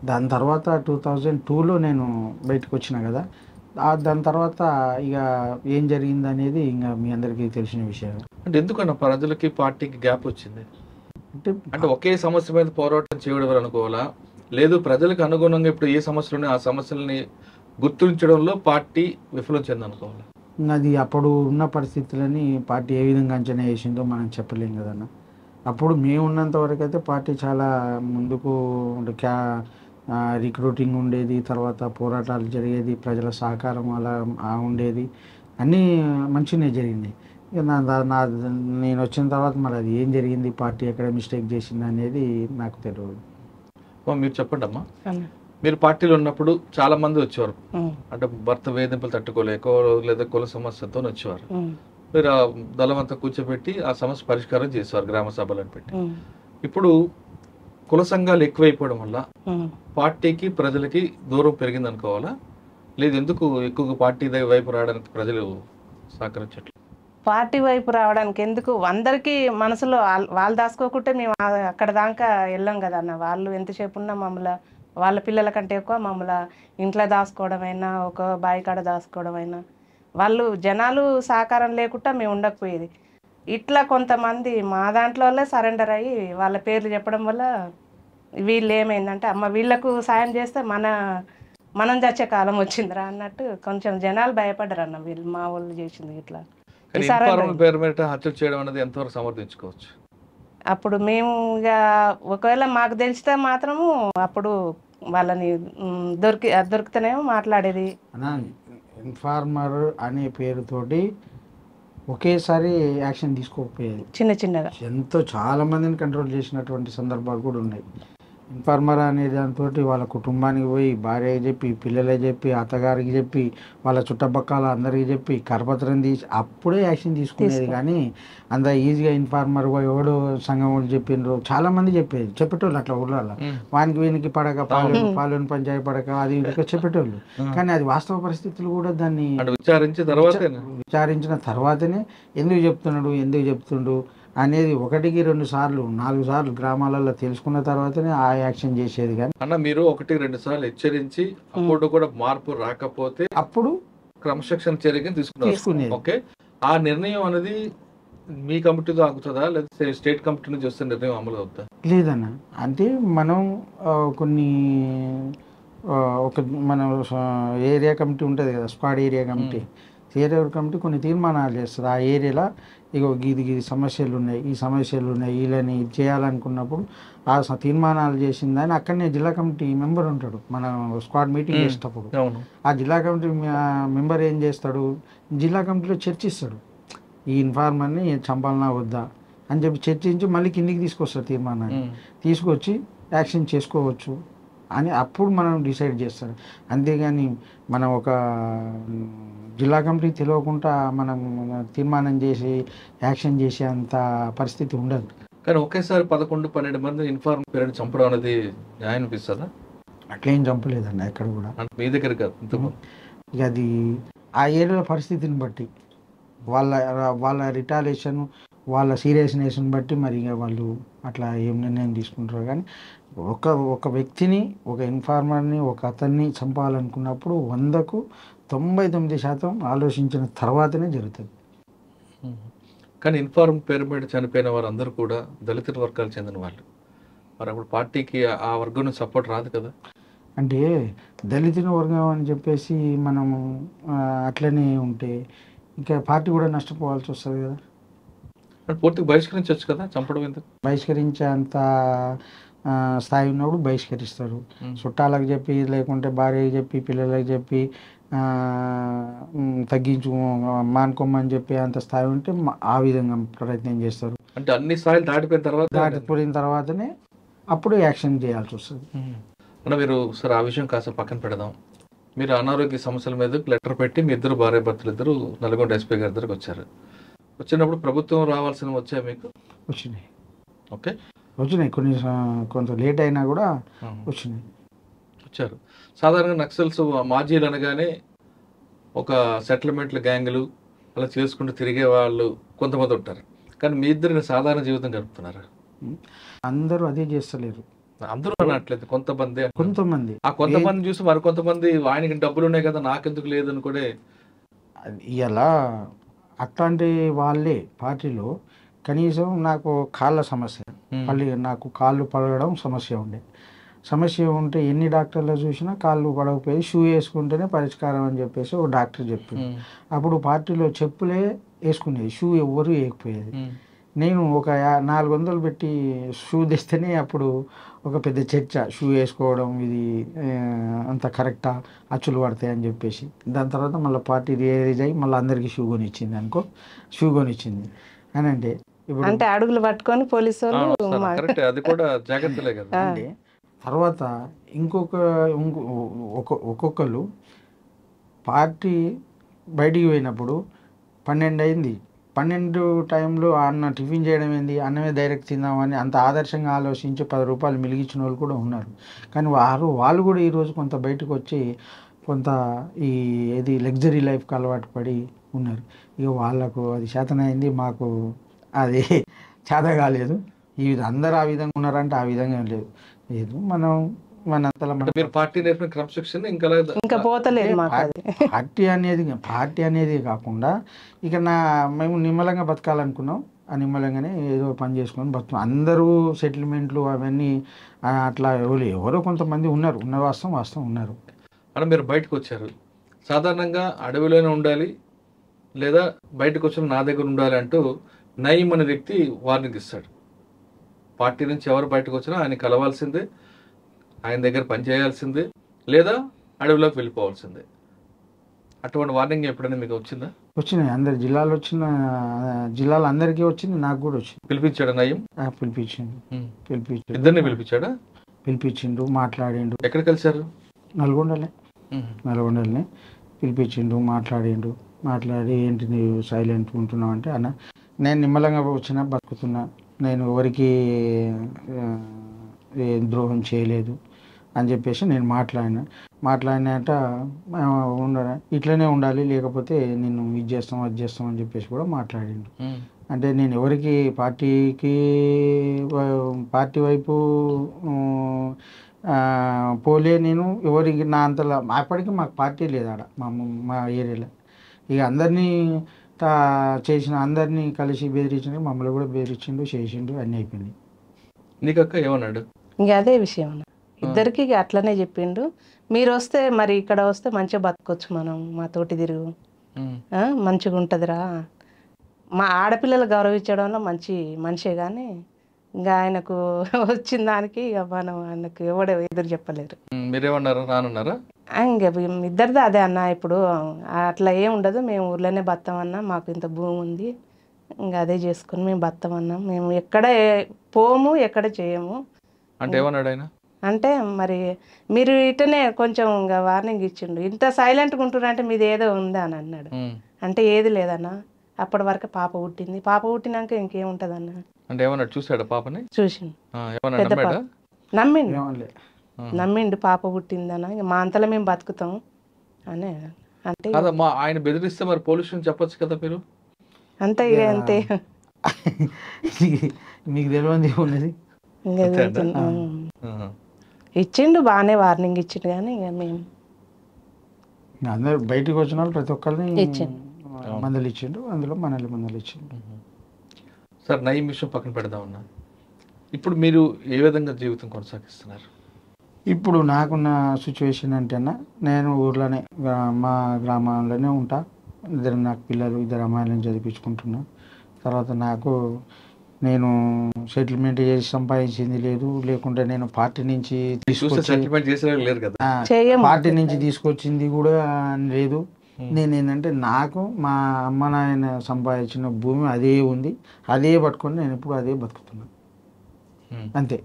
C: దాని తర్వాత 2002లో నేను బయటకు వచ్చిన కదా, దాని తర్వాత ఇక ఏం జరిగింది అనేది ఇంకా మీ అందరికీ తెలిసిన విషయం.
B: అంటే ఎందుకన్నా ప్రజలకి పార్టీకి గ్యాప్ వచ్చింది? అంటే ఒకే సమస్య మీద పోరాటం చేయడం అనుకోవాలా, లేదు ప్రజలకు అనుగుణంగా ఇప్పుడు ఏ సమస్యలు ఉన్నాయి ఆ సమస్యలని గుర్తించడంలో పార్టీ విఫలం చెందనుకోవాలి?
C: అది అప్పుడు ఉన్న పరిస్థితులని పార్టీ ఏ విధంగా అంచనా వేసిందో మనం చెప్పలేం కదన్న. అప్పుడు మేము ఉన్నంత వరకు అయితే పార్టీ చాలా ముందుకు రిక్రూటింగ్ ఉండేది, తర్వాత పోరాటాలు జరిగేది, ప్రజల సహకారం అలా ఉండేది, అన్నీ మంచిగానే జరిగింది. ఇక నేను వచ్చిన తర్వాత మరి అది ఏం జరిగింది, పార్టీ ఎక్కడ మిస్టేక్ చేసింది అనేది నాకు తెలియదు.
B: మీరు చెప్పండి అమ్మా. మీరు పార్టీలో ఉన్నప్పుడు చాలా మంది వచ్చేవారు, అంటే భర్త వేధింపులు తట్టుకోలేక లేదా కుల సమస్యతో వచ్చేవారు. మీరు ఆ దళం అంతా కూర్చోబెట్టి ఆ సమస్య పరిష్కారం చేసేవారు గ్రామ సభలను పెట్టి. ఇప్పుడు కుల సంఘాలు ఎక్కువైపోవడం వల్ల పార్టీకి ప్రజలకి దూరం పెరిగింది అనుకోవాలా, లేదు ఎందుకు ఎక్కువగా పార్టీ వైపు రావడానికి ప్రజలు సహకరించట్లేదు?
D: పార్టీ వైపు రావడానికి ఎందుకు, అందరికీ మనసులో వాళ్ళు దాచుకోకుంటే మేము అక్కడ దాకా వెళ్ళాం కదా అన్న. వాళ్ళు ఎంతసేపు ఉన్నా మమ్మల్ని వాళ్ళ పిల్లల కంటే ఎక్కువ మమ్మల్ని ఇంట్లో దాచుకోవడమైనా, ఒక బావి కాడ దాచుకోవడమైనా, వాళ్ళు జనాలు సహకారం లేకుండా మేము ఉండకపోయేది. ఇట్లా కొంతమంది మా దాంట్లో సరెండర్ అయ్యి వాళ్ళ పేర్లు చెప్పడం వల్ల వీళ్ళు ఏమైందంటే అమ్మ వీళ్ళకు సాయం చేస్తే మనం చచ్చే కాలం వచ్చిందిరా అన్నట్టు కొంచెం జనాలు భయపడ్డారు అన్న. వీళ్ళు మా వాళ్ళు చేసింది ఇట్లా
B: పేరు మీద హత్య చేయడం అనేది ఎంతవరకు సమర్థించుకోవచ్చు?
D: అప్పుడు మేము ఇక ఒకవేళ మాకు తెలిస్తే మాత్రము అప్పుడు వాళ్ళని దొరికితేనేమో మాట్లాడేది.
C: ఇన్ఫార్మర్ అనే పేరుతోటి ఒకేసారి యాక్షన్ తీసుకోకపోయేది,
D: చిన్నగా
C: ఎంతో చాలా మందిని కంట్రోల్ చేసినటువంటి సందర్భాలు కూడా ఉన్నాయి. ఇన్ఫార్మర్ అనే దాంతో వాళ్ళ కుటుంబానికి పోయి భార్యకి చెప్పి, పిల్లలకి చెప్పి, అత్తగారికి చెప్పి, వాళ్ళ చుట్టపక్కల అందరికి చెప్పి కరపత్రం తీసి అప్పుడే యాక్షన్ తీసుకునేది. కానీ అంత ఈజీగా ఇన్ఫార్మర్ పోయి ఎవడో సంఘం వాళ్ళు చెప్పిండ్రు, చాలా మంది చెప్పేటోళ్ళు అట్లా ఊళ్ళో వానికి వీనికి పడక పాలన పంచాయతీ పడక అది చెప్పేటోళ్ళు. కానీ అది వాస్తవ పరిస్థితులు కూడా దాన్ని విచారించిన తర్వాతనే ఎందుకు చెప్తుండు అనేది 1-2 సార్లు 4 సార్లు గ్రామాలలో తెలుసుకున్న తర్వాతనే ఆ యాక్షన్ చేసేది. కానీ
B: అన్న మీరు 1-2 సార్లు హెచ్చరించి అప్పుడు కూడా మార్పు రాకపోతే అప్పుడు క్రమశిక్షణ చర్యగా తీసుకునేది. ఓకే, ఆ నిర్ణయం అనేది మీ కమిటీతో ఆగుతుందా లేదా స్టేట్ కమిటీ నుంచి వస్తే నిర్ణయం అమలు అవుతుందా?
C: లేదన్న, అంటే మనం మన ఏరియా కమిటీ ఉంటుంది కదా, స్క్వాడ్ ఏరియా కమిటీ కొన్ని తీర్మానాలు చేస్తుంది. ఆ ఏరియాలో ఇగో గీది సమస్యలు ఉన్నాయి, ఈ సమస్యలు ఉన్నాయి, వీళ్ళని చేయాలనుకున్నప్పుడు ఆ తీర్మానాలు చేసిందని అక్కడనే జిల్లా కమిటీ మెంబర్ ఉంటాడు. మన స్క్వాడ్ మీటింగ్ చేసేటప్పుడు ఆ జిల్లా కమిటీ మెంబర్ ఏం చేస్తాడు, జిల్లా కమిటీలో చర్చిస్తాడు, ఈ ఇన్ఫార్మర్ని చంపాలన్నా వద్దా అని చెప్పి చర్చించి మళ్ళీ కిందికి తీసుకొస్తాడు తీర్మానాన్ని. తీసుకొచ్చి యాక్షన్ చేసుకోవచ్చు అని అప్పుడు మనం డిసైడ్ చేస్తాడు. అంతేగాని మనం ఒక జిల్లా కమిటీకి తెలియకుండా మనం తీర్మానం చేసి యాక్షన్ చేసే అంత పరిస్థితి ఉండదు.
B: కానీ ఒకేసారి 11-12 మంది ఇన్ఫార్మ్ పేరెంట్ చంపడం అనేది న్యాయం అనిపిస్తుందా?
C: అట్లేం చంపలేదండి ఎక్కడ కూడా,
B: మీ దగ్గర కాదు.
C: ఇక అది ఆ ఏరియాలో పరిస్థితిని బట్టి వాళ్ళ రిటాలియేషన్, వాళ్ళ సీరియస్నెస్ని బట్టి మరి ఇక వాళ్ళు అట్లా ఏం నిర్ణయం తీసుకుంటారు. కానీ ఒక వ్యక్తిని, ఒక ఇన్ఫార్మర్ని, ఒక అతన్ని చంపాలనుకున్నప్పుడు 100కు 99% ఆలోచించిన తర్వాతనే జరుగుతుంది.
B: కానీ ఇన్ఫార్మ్ పేరు మీద చనిపోయిన వారందరూ కూడా దళిత వర్గాలకు చెందిన వాళ్ళు, మరి అప్పుడు పార్టీకి ఆ వర్గం సపోర్ట్ రాదు కదా?
C: అంటే దళిత వర్గం అని చెప్పేసి మనం అట్లనే ఉంటే ఇంకా పార్టీ కూడా నష్టపోవాల్సి వస్తుంది కదా.
B: పూర్తిగా బహిష్కరించవచ్చు కదా, చంపడం ఎందుకు?
C: బహిష్కరించే అంత స్థాయి ఉన్నప్పుడు బహిష్కరిస్తారు. చుట్టాలకు చెప్పి, లేకుంటే భార్యకి చెప్పి, పిల్లలకు చెప్పి తగ్గించు మానుకోమని చెప్పి అంత స్థాయి ఉంటే ఆ విధంగా ప్రయత్నం చేస్తారు.
B: అంటే అన్ని స్థాయిలు దాటిపోయిన
C: తర్వాతనే అప్పుడు యాక్షన్ చేయాల్సి వస్తుంది.
B: అంటే మీరు సరే ఆ విషయం కాస్త పక్కన పెడదాం. మీరు అనారోగ్య సమస్యల మీద లెటర్ పెట్టి మీ ఇద్దరు భార్యాభర్తలు ఇద్దరు నల్గొండ ఎస్పీ గారి దగ్గరకు వచ్చారు. వచ్చినప్పుడు ప్రభుత్వం రావాల్సినవి వచ్చాయి మీకు?
C: వచ్చినాయి.
B: ఓకే,
C: వచ్చినాయి. కొంత లేట్ అయినా కూడా వచ్చినాయి.
B: వచ్చారు. సాధారణంగా నక్సల్స్ మాజీలు అనగానే ఒక సెటిల్మెంట్ల గ్యాంగులు అలా చేసుకుంటూ తిరిగే వాళ్ళు కొంతమంది ఉంటారు. కానీ మీ ఇద్దరు సాధారణ జీవితం గడుపుతున్నారు.
C: అందరూ అదే చేస్తలేరు.
B: అందరూ అనట్లేదు, కొంతమంది. ఆ కొంతమంది చూసి మరి కొంతమంది ఆయనకి డబ్బులు ఉన్నాయి కదా నాకెందుకు లేదు అని కూడా.
C: ఇలా అట్లాంటి వాళ్ళే పార్టీలో కనీసం నాకు కాళ్ళ సమస్య, మళ్ళీ నాకు కాళ్ళు పడడం సమస్య ఉంటే ఎన్ని డాక్టర్లు చూసినా కాళ్ళు పడకపోయి షూ వేసుకుంటేనే పరిష్కారం అని చెప్పేసి ఒక డాక్టర్ చెప్పింది. అప్పుడు పార్టీలో చెప్పులే వేసుకునేది, షూ ఎవ్వరు వేయకపోయేది. నేను ఒక 400 పెట్టి షూ తెస్తేనే అప్పుడు ఒక పెద్ద చర్చ, షూ వేసుకోవడం ఇది అంత కరెక్టా, అచ్చులు పడతాయి అని చెప్పేసి. దాని తర్వాత మళ్ళీ పార్టీ రియలైజ్ అయ్యి మళ్ళీ అందరికీ షూ కొనిచ్చింది అని అంటే ఇప్పుడు
D: అంటే అడుగులు పట్టుకొని పోలీసు
B: అది కూడా జాగ్రత్తలే కదా.
C: అంటే తర్వాత ఒక్కొక్కరు పార్టీ బయటికి పోయినప్పుడు 12 అయింది, 12 టైంలో అన్న టిఫిన్ చేయడం ఏంది, అన్నమే డైరెక్ట్ తిందామని అంత ఆదర్శంగా ఆలోచించి 10 రూపాయలు మిలిగించిన వాళ్ళు కూడా ఉన్నారు. కానీ వాళ్ళు కూడా ఈరోజు కొంత బయటకు వచ్చి కొంత ఏది లగ్జరీ లైఫ్కి అలవాటు పడి ఉన్నారు. ఇక వాళ్ళకు అది చేతనైంది, మాకు అది చేత కాలేదు. అందరూ ఆ విధంగా ఉన్నారంటే ఆ విధంగా లేదు.
B: మీరు పార్టీ నేర్పిన క్రమశిక్షణ ఇంకా
D: పోతలేదు.
C: పార్టీ అనేది కాకుండా ఇక మేము నిమ్మలంగా బతకాలనుకున్నాం. ఆ నిమ్మలంగానే ఏదో పని చేసుకొని బతుకున్నాం. అందరూ సెటిల్మెంట్లు అవన్నీ అట్లా ఎవరో కొంతమంది ఉన్నారు, వాస్తవం ఉన్నారు.
B: అలా మీరు బయటకు వచ్చారు. సాధారణంగా అడవిలోనే ఉండాలి లేదా బయటకు వచ్చిన నా దగ్గర ఉండాలి అంటూ నయీం అనే వ్యక్తి వార్నింగ్ ఇస్తాడు. పార్టీ నుంచి ఎవరు బయటకు వచ్చినా ఆయన కలవాల్సిందే, ఆయన దగ్గర పనిచేయాల్సిందే, లేదా అడవిలోకి వెళ్ళిపోవాల్సిందే. అటువంటి వార్నింగ్ ఎప్పుడైనా మీకు వచ్చిందా?
C: వచ్చినాయి. అందరు జిల్లాలో అందరికీ వచ్చింది, నాకు కూడా వచ్చింది.
B: పిలిపించాడా నయీం?
C: పిలిపించాడు.
B: ఇద్దరిని పిలిపించాడా?
C: పిలిపించిండు, మాట్లాడిండు.
B: ఎక్కడ కలిశారు?
C: నల్గొండలనే పిలిపించిండు, మాట్లాడి ఏంటి నీవు సైలెంట్ ఉంటున్నావు అంటే, అన్న నేను నిమ్మలంగా వచ్చినా బతుకుతున్నా, నేను ఎవరికి ద్రోహం చేయలేదు అని చెప్పేసి నేను మాట్లాడినట్ట ఇట్లనే ఉండాలి, లేకపోతే నేను ఇది చేస్తాం అది చేస్తాం అని చెప్పేసి కూడా మాట్లాడిండు. అంటే నేను ఎవరికి పార్టీ వైపు పోలే, నేను ఎవరికి నా అంతలా అప్పటికి మాకు పార్టీ లేదు ఆడ మా ఏరియాలో. ఇక అందరినీ అందరినీ కలిసి బెదిరించిండు, మమ్మల్ని కూడా బెదిరించిండు, చేసిండు, అన్నీ అయిపోయింది.
B: నీకక్క ఏమన్నాడు?
D: ఇంకా అదే విషయం ఇద్దరికి అట్లనే చెప్పిండు. మీరు వస్తే మరి ఇక్కడ వస్తే మంచిగా బతకొచ్చు, మనం మాతోటి తిరుగు, మంచిగా ఉంటుందిరా. మా ఆడపిల్లలు గౌరవించడంలో మనిషే కానీ ఇంకా ఆయనకు వచ్చిన దానికి ఇక మనం ఆయనకు ఎవడ ఎదురు చెప్పలేరు.
B: మీరేమన్నారా? రానున్నారా?
D: ఇంకా ఇద్దరిది అదే అన్న. ఇప్పుడు అట్లా ఏం ఉండదు, మేము ఊర్లోనే బతామన్నా, మాకు ఇంత భూమి ఉంది, ఇంకా అదే చేసుకుని మేము బతామన్నాం. మేము ఎక్కడ పోము, ఎక్కడ చేయము
B: అంటే ఏమన్నాడు ఆయన?
D: అంటే మరి మీరు ఇటనే కొంచెం ఇంకా వార్నింగ్ ఇచ్చిండు. ఇంత సైలెంట్గా ఉంటున్నారు అంటే మీది ఏదో ఉందా అని అన్నాడు. అంటే ఏది లేదన్న, అప్పటి వరకు పాప పుట్టింది, పాప పుట్టినాక ఇంకేముంటది అన్న.
B: అంటే ఏమన్నాడు? చూసాడు పాపని?
D: చూసిండు, పెద్ద పాప. నమ్మిండు పాప పుట్టిందన్న, మా అంతలో మేము బతుకుతాం అని. అంటే
B: ఆయన బెదిరిస్తే మరి పోలీసులు చెప్పొచ్చు కదా మీరు?
D: అంతే ఇక అంతే.
C: మీకు తెలియదు ఉన్నది
D: ఇచ్చిండు, బాగానే వార్నింగ్ ఇచ్చిండు. కానీ ఇక మేము
C: అందరు బయటకు వచ్చిన వాళ్ళు ప్రతి ఒక్కరిని మందులు ఇచ్చిండు, అందులో మనల్ని మందులు ఇచ్చిండు.
B: సార్, నయీం విషయం పక్కన పెడదామన్నా, ఇప్పుడు మీరు ఏ విధంగా జీవితం కొనసాగిస్తున్నారు?
C: ఇప్పుడు నాకున్న సిచ్యువేషన్ అంటేనా, నేను ఊర్లోనే మా గ్రామంలోనే ఉంటా. నాకు పిల్లలు, 2 అమ్మాయిలను చదివించుకుంటున్నా. తర్వాత నేను సెటిల్మెంట్ చేసి సంపాదించింది లేదు, లేకుంటే నేను పార్టీ నుంచి తీసుకొచ్చింది కూడా లేదు. నేను ఏంటంటే నాకు మా అమ్మ నాయన సంపాదించిన భూమి అదే ఉంది, అదే పట్టుకొని నేను ఇప్పుడు అదే బతుకుతున్నాను, అంతే.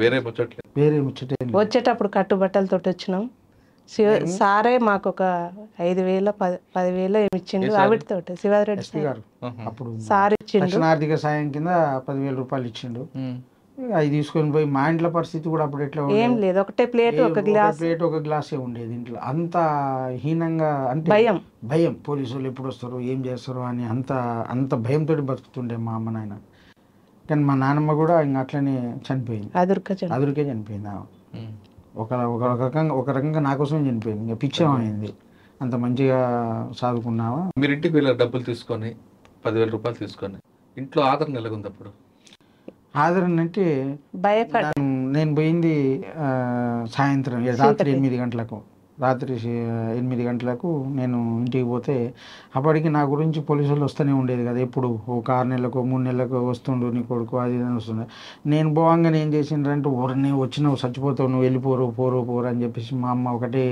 B: వేరే ముచ్చటే.
D: వచ్చేటప్పుడు కట్టుబట్టలతో వచ్చినాం, సారే మాకు ఒక 5,000 10,000 ఏమి ఇచ్చిండు ఆవిడతో శివారెడ్డి
C: ఎస్పీ గారు అప్పుడు
D: సార్ ఇచ్చిండు.
C: తక్షణ ఆర్థిక సాయం కింద 10,000 రూపాయలు ఇచ్చిండు. అవి తీసుకొని పోయి మా ఇంట్లో పరిస్థితి కూడా అప్పుడు ఎట్లా
D: ఏం లేదు, ఒకటే ప్లేట్ ఒక గ్లాస్
C: ప్లేట్ ఒక గ్లాసే ఉండేది ఇంట్లో. అంత హీనంగా అంటే భయం పోలీసు వాళ్ళు ఎప్పుడు వస్తారు ఏం చేస్తారు అని అంత భయంతో బతుకుతుండే మా అమ్మ నాయన. కానీ మా నాన్నమ్మ కూడా ఇంకా అట్లనే చనిపోయింది, అదురుకే చనిపోయింది. ఒక రకంగా నా కోసం చనిపోయింది, ఇంకా పిచ్చమైంది. అంత మంచిగా చదువుకున్నావా.
B: మీరు ఇంటికి వెళ్ళారు డబ్బులు తీసుకొని 10,000 రూపాయలు తీసుకొని, ఇంట్లో ఆదరణ ఎలాగుంది అప్పుడు?
C: ఆదరణ అంటే నేను పోయింది సాయంత్రం రాత్రి 8 గంటలకు. రాత్రి 8 గంటలకు నేను ఇంటికి పోతే అప్పటికి నా గురించి పోలీసు వాళ్ళు వస్తూనే ఉండేది కదా, ఎప్పుడు ఒక 6 నెలలకు 3 నెలలకు వస్తుండు నీ కొడుకు అది ఇది వస్తుండే. నేను పోవంగానే ఏం చేసిండ్రంటే ఊరిని వచ్చినావు చచ్చిపోతావు నువ్వు వెళ్ళిపోరు పోరు అని చెప్పేసి మా అమ్మ ఒకటే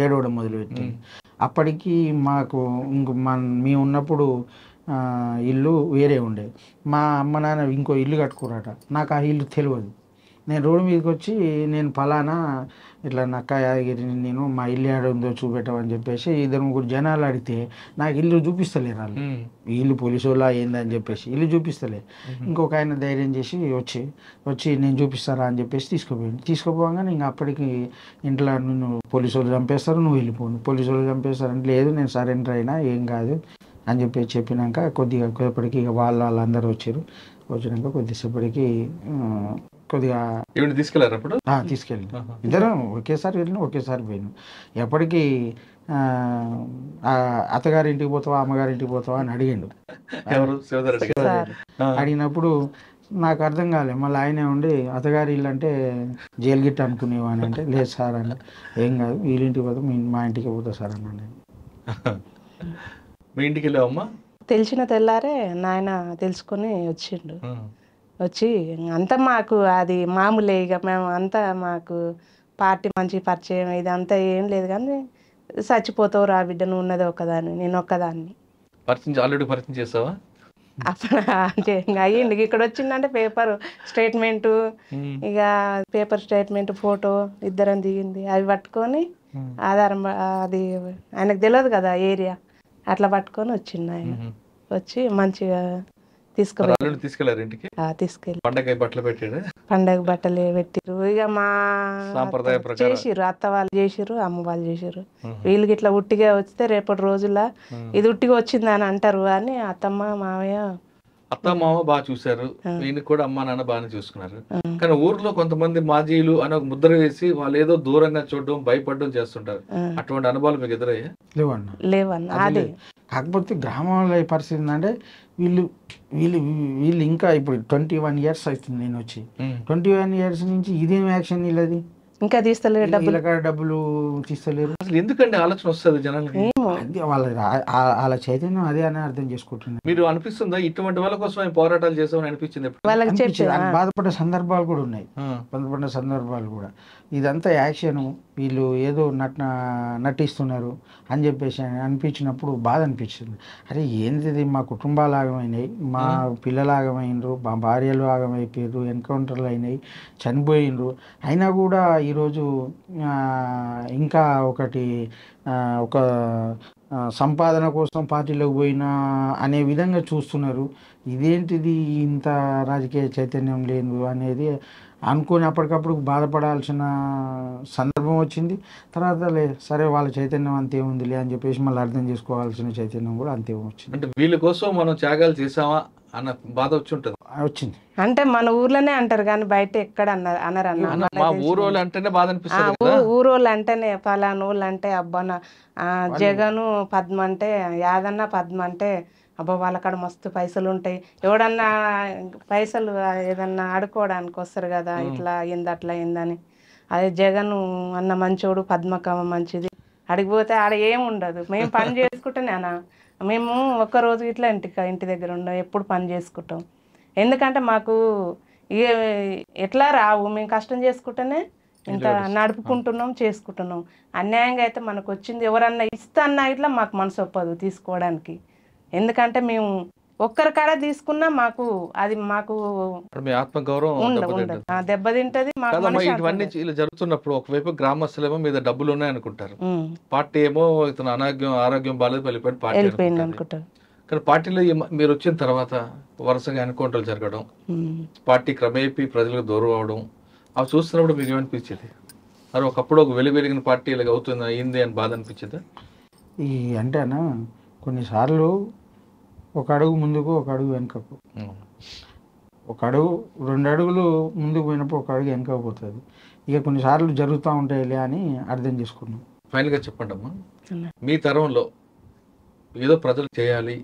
C: ఏడవడం మొదలుపెట్టింది. అప్పటికి మాకు మేము ఉన్నప్పుడు ఇల్లు వేరే ఉండే, మా అమ్మ నాన్న ఇంకో ఇల్లు కట్టుకురాట. నాకు ఆ ఇల్లు తెలియదు. నేను రోడ్డు మీదకి వచ్చి నేను ఫలానా ఇట్లా నక్క యాదగిరి నేను మా ఇల్లు ఏడ ఉందో చూపెట్టమని చెప్పేసి 2-3 జనాలు అడిగితే నాకు ఇల్లు చూపిస్తలేరు వాళ్ళు. ఇల్లు పోలీసు వాళ్ళ ఏందని చెప్పేసి ఇల్లు చూపిస్తలే. ఇంకొక ఆయన ధైర్యం చేసి వచ్చి నేను చూపిస్తారా అని చెప్పేసి తీసుకుపోగానే ఇంకా అప్పటికి ఇంట్లో నిన్ను పోలీసు వాళ్ళు చంపేస్తారు నువ్వు వెళ్ళిపోను, పోలీసు వాళ్ళు చంపేస్తారంటే లేదు నేను సరెండర్ అయినా ఏం కాదు అని చెప్పేసి చెప్పినాక కొద్దిసేపటికి ఇక వాళ్ళందరూ వచ్చినాక కొద్దిసేపటికి కొద్దిగా
B: తీసుకెళ్ళారు అప్పుడు
C: తీసుకెళ్ళి ఇద్దరం ఒకేసారి వెళ్ళిన ఒకేసారి పోయినాం. ఎప్పటికీ అత్తగారి ఇంటికి పోతావా అమ్మగారి ఇంటికి పోతావా అని అడిగిండు. అడిగినప్పుడు నాకు అర్థం కాలే. మళ్ళీ ఆయనే ఉండి అత్తగారి ఇల్లు అంటే జైలు గిట్ట అనుకునేవా అని అంటే లేదు సార్ అంటే ఏం కాదు వీళ్ళింటికి పోతాం మా ఇంటికి పోతా సార్ అన్నాను.
B: మీ ఇంటికి వెళ్ళావమ్మా?
D: తెలిసిన తెల్లారే నాయన తెలుసుకొని వచ్చిండు. వచ్చి అంతా మాకు అది మామూలే, ఇక మేము అంతా మాకు పార్టీ మంచి పరిచయం ఇదంతా ఏం లేదు. కానీ చచ్చిపోతావు రా బిడ్డ నువ్వు ఉన్నది ఒకదాన్ని నేను ఒక్కదాన్ని
B: ఆల్రెడీ పరిచయం చేసావా?
D: అప్పుడు అయ్యింది. ఇక్కడ వచ్చిందంటే పేపర్ స్టేట్మెంట్, ఇక పేపర్ స్టేట్మెంట్ ఫోటో ఇద్దరం దిగింది అవి పట్టుకొని ఆధారం అది ఆయనకు తెలియదు కదా ఏరియా, అట్లా పట్టుకొని వచ్చిండు ఆయన. వచ్చి మంచిగా
B: తీసుకెళ్ళారు ఇంటికి.
D: తీసుకెళ్ళి
B: పండగ
D: బట్టలు పెట్టిరు. ఇక మా చేసిర్రు, అత్త వాళ్ళు చేసిర్రు అమ్మ వాళ్ళు చేసిర్రు. వీళ్ళకి ఇట్లా ఉట్టిగా వస్తే రేపటి రోజుల్లో ఇది ఉట్టిగా వచ్చింది అని అంటారు అని అత్తమ్మ మామయ్య
B: బాగా చూసారు, వీళ్ళకి కూడా అమ్మ నాన్న బాగానే చూసుకున్నారు. కానీ ఊర్లో కొంతమంది మాజీలు అని ఒక ముద్ర వేసి వాళ్ళు ఏదో దూరంగా చూడడం భయపడడం చేస్తుంటారు. అటువంటి అనుభవాలు మీకు ఎదురయ్యా?
D: లేవన్నా. అదే
C: కాకపోతే గ్రామంలో పరిస్థితి ఏంటంటే వీళ్ళు ఇంకా ఇప్పుడు 21 years అవుతుంది నేను వచ్చి. 21 years నుంచి ఇదేం యాక్షన్ వీళ్ళది
D: ఇంకా తీస్తలేరు,
C: డబ్బులు తీస్తలేరు.
B: అసలు ఎందుకంటే ఆలోచన వస్తుంది జనాలకి?
C: వాళ్ళ చైతన్యం అదే అని అర్థం చేసుకుంటున్నారు.
B: మీరు అనిపిస్తుందా ఇటువంటి వాళ్ళ కోసం పోరాటాలు చేసామని అనిపించింది?
C: బాధపడ్డ సందర్భాలు కూడా ఉన్నాయి, బాధపడ్డ సందర్భాలు కూడా. ఇదంతా యాక్షన్ వీళ్ళు ఏదో నటిస్తున్నారు అని చెప్పేసి అనిపించినప్పుడు బాధ అనిపించింది. అరే ఏంటిది మా కుటుంబాలు ఆగమైనాయి, మా పిల్లలు ఆగమైనరు, మా భార్యలు ఆగమైపోయారు, ఎన్కౌంటర్లు అయినాయి, చనిపోయినరు. అయినా కూడా ఈరోజు ఇంకా ఒక సంపాదన కోసం పార్టీలోకి పోయినా అనే విధంగా చూస్తున్నారు. ఇదేంటిది ఇంత రాజకీయ చైతన్యం లేదు అనేది అనుకొని అప్పటికప్పుడు బాధపడాల్సిన సందర్భం వచ్చింది. తర్వాత సరే వాళ్ళ చైతన్యం అంతేముందిలే అని చెప్పేసి మళ్ళీ అర్థం చేసుకోవాల్సిన చైతన్యం కూడా అంతే వచ్చింది.
B: అంటే వీళ్ళ కోసం మనం త్యాగాలు చేసామా అన్న బాధ వచ్చింది.
D: అంటే మన ఊర్లోనే అంటారు కానీ బయట ఎక్కడ అనరన్న.
B: ఊరోళ్ళు అంటేనే బాధ అనిపిస్తుంది.
D: ఊరోళ్ళు అంటేనే ఫలానా ఊళ్ళు అంటే అబ్బాన జగను పద్మ అంటే యాదన్న పద్మ అంటే అబ్బా వాళ్ళకాడ మస్తు పైసలు ఉంటాయి, ఎవడన్నా పైసలు ఏదన్నా ఆడుకోవడానికి వస్తారు కదా, ఇట్లా అయింది అట్లా అయిందని. అదే జగన్ అన్న మంచోడు, పద్మకమ్మ మంచిది, అడిగిపోతే ఆడ ఏముండదు. మేము పని చేసుకుంటేనేనా, మేము ఒక్కరోజు ఇట్లా ఇంటి దగ్గర ఉండం, ఎప్పుడు పని చేసుకుంటాం. ఎందుకంటే మాకు ఎట్లా రావు, మేము కష్టం చేసుకుంటేనే ఇంత నడుపుకుంటున్నాం చేసుకుంటున్నాం. అన్యాయంగా అయితే మనకు వచ్చింది ఎవరన్నా ఇస్తా అన్నా ఇట్లా మాకు మనసు ఒప్పదు తీసుకోవడానికి. ఎందుకంటే మేము ఒక్కరి కాడ తీసుకున్నా మాకు అది మాకు
B: మీ ఆత్మగౌరవం
D: ఉండదు
B: దెబ్బతింటది.
D: దెబ్బతింటది మాకు
B: కాదమ్మా,
D: మనశ్శాంతి
B: ఇవన్నీ
D: ఉండదు.
B: ఇలా జరుగుతున్నప్పుడు ఒకవైపు గ్రామస్తులేమో మీద డబ్బులు ఉన్నాయి అనుకుంటారు,
D: ఉమ్,
B: పార్టీ ఏమో ఇతను ఆరోగ్యం బాలేదు వెళ్ళిపోయిన పార్టీ
D: వెళ్ళిపోయింది
B: అనుకుంటారు.
D: అనుకుంటారు.
B: కానీ పార్టీలో మీరు వచ్చిన తర్వాత వరుసగా ఎన్కౌంటర్లు జరగడం,
D: ఉమ్.
B: పార్టీ క్రమేపీ ప్రజలకు దూరం అవడం, అవి చూస్తున్నప్పుడు మీకు ఏమనిపించేది? మరి ఒకప్పుడు ఒక వెలిగిన పార్టీ ఇలాగ అవుతుంది అయింది అని బాధ అనిపించేదా?
C: ఈ అంటేనా కొన్నిసార్లు ఒక అడుగు ముందుకు ఒక అడుగు వెనుకకు, ఒక అడుగు 2 అడుగులు ముందుకు పోయినప్పుడు ఒక అడుగు వెనుకకు పోతుంది. ఇక కొన్నిసార్లు జరుగుతూ ఉంటాయిలే అని అర్థం చేసుకున్నాం.
B: ఫైనల్గా చెప్పండి అమ్మా,
D: అన్న.
B: మీ తరంలో ఏదో ప్రజలు చేయాలి,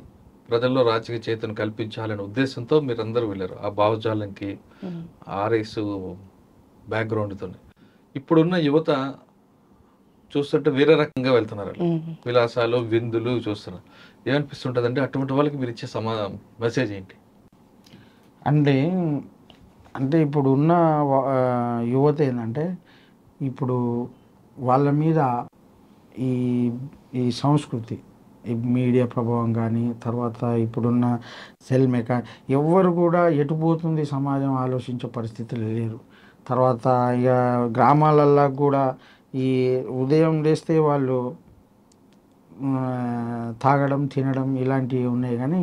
B: ప్రజల్లో రాజకీయ చైతన్యం కల్పించాలనే ఉద్దేశంతో మీరందరూ వెళ్ళారు ఆ భావజాలంకి,
D: ఉమ్.
B: ఆర్ఎస్ బ్యాక్గ్రౌండ్తో. ఇప్పుడున్న యువత చూస్తుంటే వేరే రకంగా వెళ్తున్నారు,
D: ఉమ్.
B: విలాసాలు విందులు చూస్తున్నారు. ఏమనిపిస్తుంటుంది అంటే అటువంటి వాళ్ళకి మీరు ఇచ్చే మెసేజ్ ఏంటి?
C: అంటే ఇప్పుడు ఉన్న యువత ఏంటంటే ఇప్పుడు వాళ్ళ మీద ఈ ఈ సంస్కృతి, ఈ మీడియా ప్రభావం కానీ, తర్వాత ఇప్పుడున్న సెల్ ఎవ్వరు కూడా ఎటుపోతుంది సమాజం ఆలోచించే పరిస్థితులు లేరు. తర్వాత ఇక గ్రామాలల్లో కూడా ఈ ఉదయం లేస్తే వాళ్ళు తాగడం తినడం ఇలాంటివి ఉన్నాయి. కానీ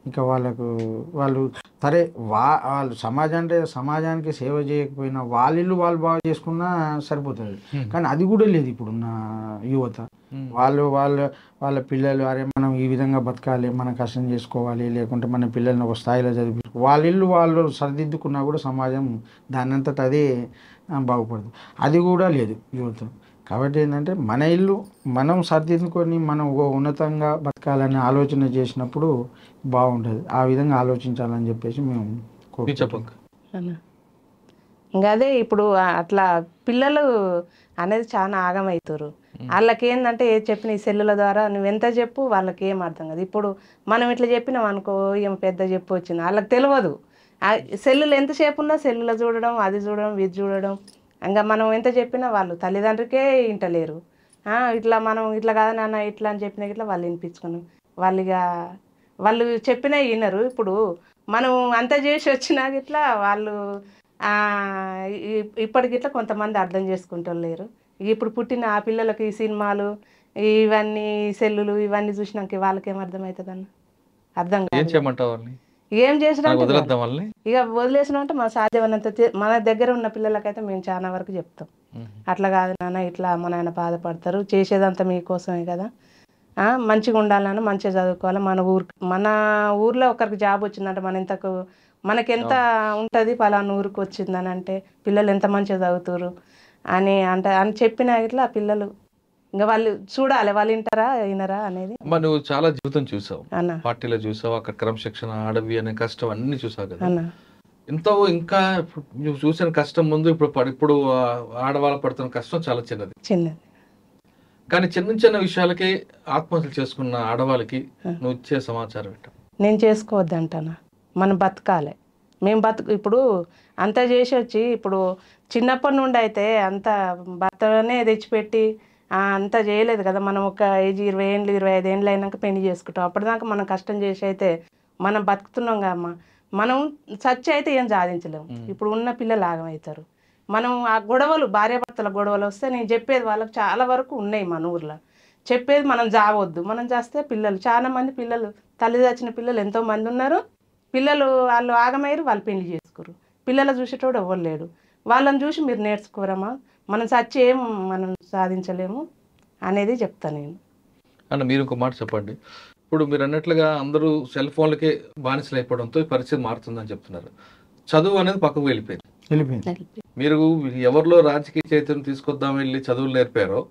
C: ఇంకా వాళ్ళు సరే వాళ్ళు సమాజానికి సేవ చేయకపోయినా వాళ్ళిల్లు వాళ్ళు బాగా చేసుకున్నా సరిపోతుంది. కానీ అది కూడా లేదు ఇప్పుడున్న యువత. వాళ్ళ పిల్లలు అరే మనం ఈ విధంగా బతకాలి, మనం కష్టం చేసుకోవాలి, లేకుంటే మన పిల్లల్ని ఒక స్థాయిలో చదివించుకో, వాళ్ళిల్లు వాళ్ళు సరిదిద్దుకున్నా కూడా సమాజం దానంతట అదే బాగుపడదు. అది కూడా లేదు యువత. కాబట్టి ఏంటంటే మన ఇల్లు మనం సర్దిద్దుకొని మనం ఉన్నతంగా బతకాలని ఆలోచన చేసినప్పుడు బాగుంటుంది. ఆ విధంగా ఆలోచించాలని చెప్పేసి మేము
B: చెప్పండి.
D: ఇంకా అదే ఇప్పుడు అట్లా పిల్లలు అనేది చాలా ఆగమవుతారు. వాళ్ళకి ఏంటంటే ఏ చెప్పిన ఈ సెల్లుల ద్వారా నువ్వు ఎంత చెప్పు వాళ్ళకి ఏం అర్థం కాదు. ఇప్పుడు మనం ఇట్లా చెప్పినాం అనుకో, ఏం పెద్ద చెప్పు వచ్చింది వాళ్ళకి తెలియదు. సెల్లులు ఎంతసేపు ఉన్నా సెల్లులో చూడడం, అది చూడడం, ఇది చూడడం. ఇంకా మనం ఎంత చెప్పినా వాళ్ళు తల్లిదండ్రులకే వింటలేరు. ఇట్లా మనం ఇట్లా కాదా నాన్న ఇట్లా అని చెప్పినా ఇట్లా వాళ్ళు వినిపించుకున్నాం. వాళ్ళు చెప్పినా వినరు. ఇప్పుడు మనం అంత చేసి వచ్చినాక ఇట్లా వాళ్ళు ఇప్పటికిట్లా కొంతమంది అర్థం చేసుకుంటలేరు. ఇప్పుడు పుట్టిన ఆ పిల్లలకి ఈ సినిమాలు ఇవన్నీ సెల్లులు ఇవన్నీ చూసినాక వాళ్ళకేం అర్థమవుతుంది అన్న? అర్థం కాదు. ఏం చేసినా ఇక వదిలేసిన అంటే మన సాధ్యమైనంత మన దగ్గర ఉన్న పిల్లలకైతే మేము చాలా వరకు చెప్తాం, అట్లా కాదు నాన్న ఇట్లా అమ్మ నాయన బాధపడతారు, చేసేదంతా మీకోసమే కదా, మంచిగా ఉండాలన్నా మంచిగా చదువుకోవాలి. మన ఊర్లో ఒకరికి జాబ్ వచ్చిందంటే మనకెంత ఉంటుంది పలానా ఊరికి వచ్చిందని అంటే పిల్లలు ఎంత మంచిగా చదువుతారు అని చెప్పినా ఇట్లా పిల్లలు ఇంకా వాళ్ళు చూడాలి, వాళ్ళు వినరా అనేది.
B: నువ్వు చాలా జీవితం చూసావు, పార్టీలో చూసావు, అక్కడ క్రమశిక్షణ, అడవి అనే కష్టం అన్ని చూసావు కదా. ఎంతో ఇంకా నువ్వు చూసిన కష్టం ముందు ఇప్పుడు ఆడవాళ్ళు పడుతున్న కష్టం చాలా చిన్నది. కానీ చిన్న చిన్న విషయాలకి ఆత్మహత్యలు చేసుకున్న ఆడవాళ్ళకి నువ్వు ఇచ్చే సమాచారం ఏంట?
D: నేను చేసుకోవద్దంటానా, మనం బతకాలి. మేము ఇప్పుడు అంతా చేసి వచ్చి ఇప్పుడు చిన్నప్పటి నుండి అయితే అంత భర్తనే తెచ్చిపెట్టి అంతా చేయలేదు కదా. మనం ఒక ఏజ్ 20 ఏళ్ళు 25 ఏళ్ళు అయినాక పెళ్లి చేసుకుంటాం. అప్పటిదాకా మనం కష్టం చేసి అయితే మనం బతుకుతున్నాం కదమ్మా. మనం చచ్చి అయితే ఏం సాధించలేము. ఇప్పుడు ఉన్న పిల్లలు ఆగమవుతారు. మనం ఆ గొడవలు భార్యాభర్తల గొడవలు వస్తే నేను చెప్పేది వాళ్ళకి చాలా వరకు ఉన్నాయి మన ఊర్లో. చెప్పేది మనం జావద్దు, మనం చేస్తే పిల్లలు చాలా మంది పిల్లలు తల్లి చచ్చిన పిల్లలు ఎంతోమంది ఉన్నారు. పిల్లలు వాళ్ళు ఆగమయ్యారు, వాళ్ళు పెళ్లి చేసుకోరు. పిల్లలు చూసేటోడు ఎవరు లేడు. వాళ్ళని చూసి మీరు నేర్చుకోరమ్మా, మనం చచ్చి ఏం మనం సాధించలేము అనేది చెప్తాను నేను.
B: అన్న మీరు ఇంకో మాట చెప్పండి. ఇప్పుడు మీరు అన్నట్లుగా అందరూ సెల్ ఫోన్లకే బానిసలు అయిపోవడంతో పరిస్థితి మారుతుందని చెప్తున్నారు. చదువు అనేది పక్కకు వెళ్ళిపోయింది. మీరు ఎవరిలో రాజకీయ చైతన్యం తీసుకొద్దాం వెళ్ళి చదువులు నేర్పారో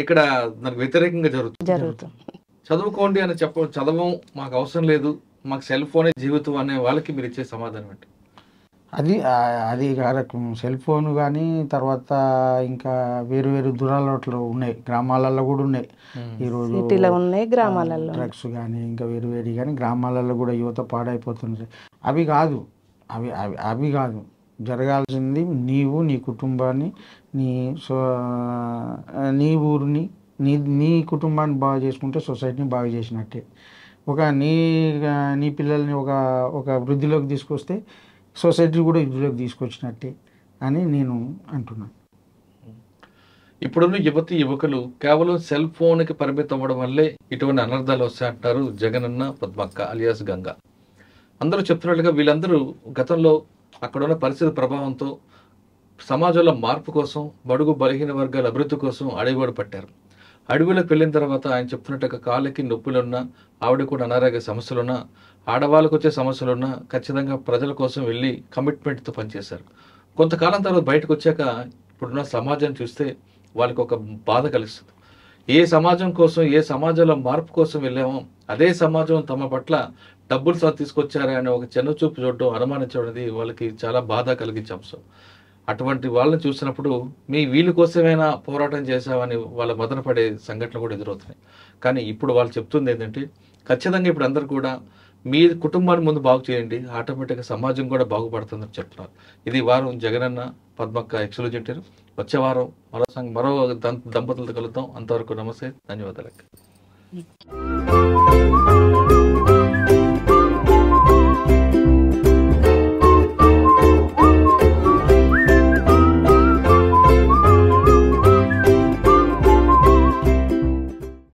B: ఇక్కడ దానికి వ్యతిరేకంగా జరుగుతుంది. చదువుకోండి అని చదవం మాకు అవసరం లేదు, మాకు సెల్ ఫోనే జీవితం అనే వాళ్ళకి మీరు ఇచ్చే సమాధానం ఏంటి?
C: అది సెల్ ఫోన్ కానీ తర్వాత ఇంకా వేరు వేరు దురలవాట్లు ఉన్నాయి, గ్రామాలలో కూడా ఉన్నాయి. ఈరోజు
D: ఉన్నాయి గ్రామాలలో
C: డ్రగ్స్ కానీ ఇంకా వేరు వేరు కానీ గ్రామాలలో కూడా యువత పాడైపోతుంది. అవి కాదు జరగాల్సింది. నీవు నీ కుటుంబాన్ని నీ ఊరిని నీ కుటుంబాన్ని బాగా చేసుకుంటే సొసైటీని బాగా చేసినట్టే. ఒక నీ పిల్లల్ని ఒక వృద్ధిలోకి తీసుకొస్తే సొసైటీ కూడా వృద్ధిలోకి తీసుకొచ్చినట్టే అని నేను అంటున్నాను.
B: ఇప్పుడున్న యువకులు కేవలం సెల్ ఫోన్కి పరిమితం అవ్వడం వల్లే ఇటువంటి అనర్థాలు వస్తాయంటారు జగనన్న, పద్మక్క అలియాస్ గంగా. అందరూ చెప్తున్నట్లుగా వీళ్ళందరూ గతంలో అక్కడున్న పరిస్థితి ప్రభావంతో సమాజంలో మార్పు కోసం, బడుగు బలహీన వర్గాల అభివృద్ధి కోసం అడవివాడు పట్టారు. అడవిలోకి వెళ్ళిన తర్వాత ఆయన చెప్తున్నట్టుగా కాళ్ళకి నొప్పులున్నా, ఆవిడ కూడా అనారోగ్య సమస్యలున్నా, ఆడవాళ్ళకు వచ్చే సమస్యలున్నా ఖచ్చితంగా ప్రజల కోసం వెళ్ళి కమిట్మెంట్తో పనిచేశారు. కొంతకాలం తర్వాత బయటకు వచ్చాక ఇప్పుడున్న సమాజం చూస్తే వాళ్ళకి ఒక బాధ కలుస్తుంది. ఏ సమాజం కోసం, ఏ సమాజంలో మార్పు కోసం వెళ్ళామో అదే సమాజం తమ పట్ల డబ్బులు తీసుకొచ్చారే అనే ఒక చిన్నచూపు చూడడం, అనుమానించడం అనేది వాళ్ళకి చాలా బాధ కలిగించే అంశం. అటువంటి వాళ్ళని చూసినప్పుడు వీళ్ళ కోసమైనా పోరాటం చేశామని వాళ్ళ మదన పడే సంఘటనలు కూడా ఎదురవుతున్నాయి. కానీ ఇప్పుడు వాళ్ళు చెప్తుంది ఏంటంటే ఖచ్చితంగా ఇప్పుడు అందరూ కూడా మీ కుటుంబాన్ని ముందు బాగు చేయండి, ఆటోమేటిక్గా సమాజం కూడా బాగుపడుతుందని చెప్తున్నారు. ఇది వారం జగనన్న, పద్మక్క ఎక్స్క్లూజివ్. వచ్చే వారం మరో దంపతులతో కలుద్దాం. అంతవరకు నమస్తే, ధన్యవాదాలు.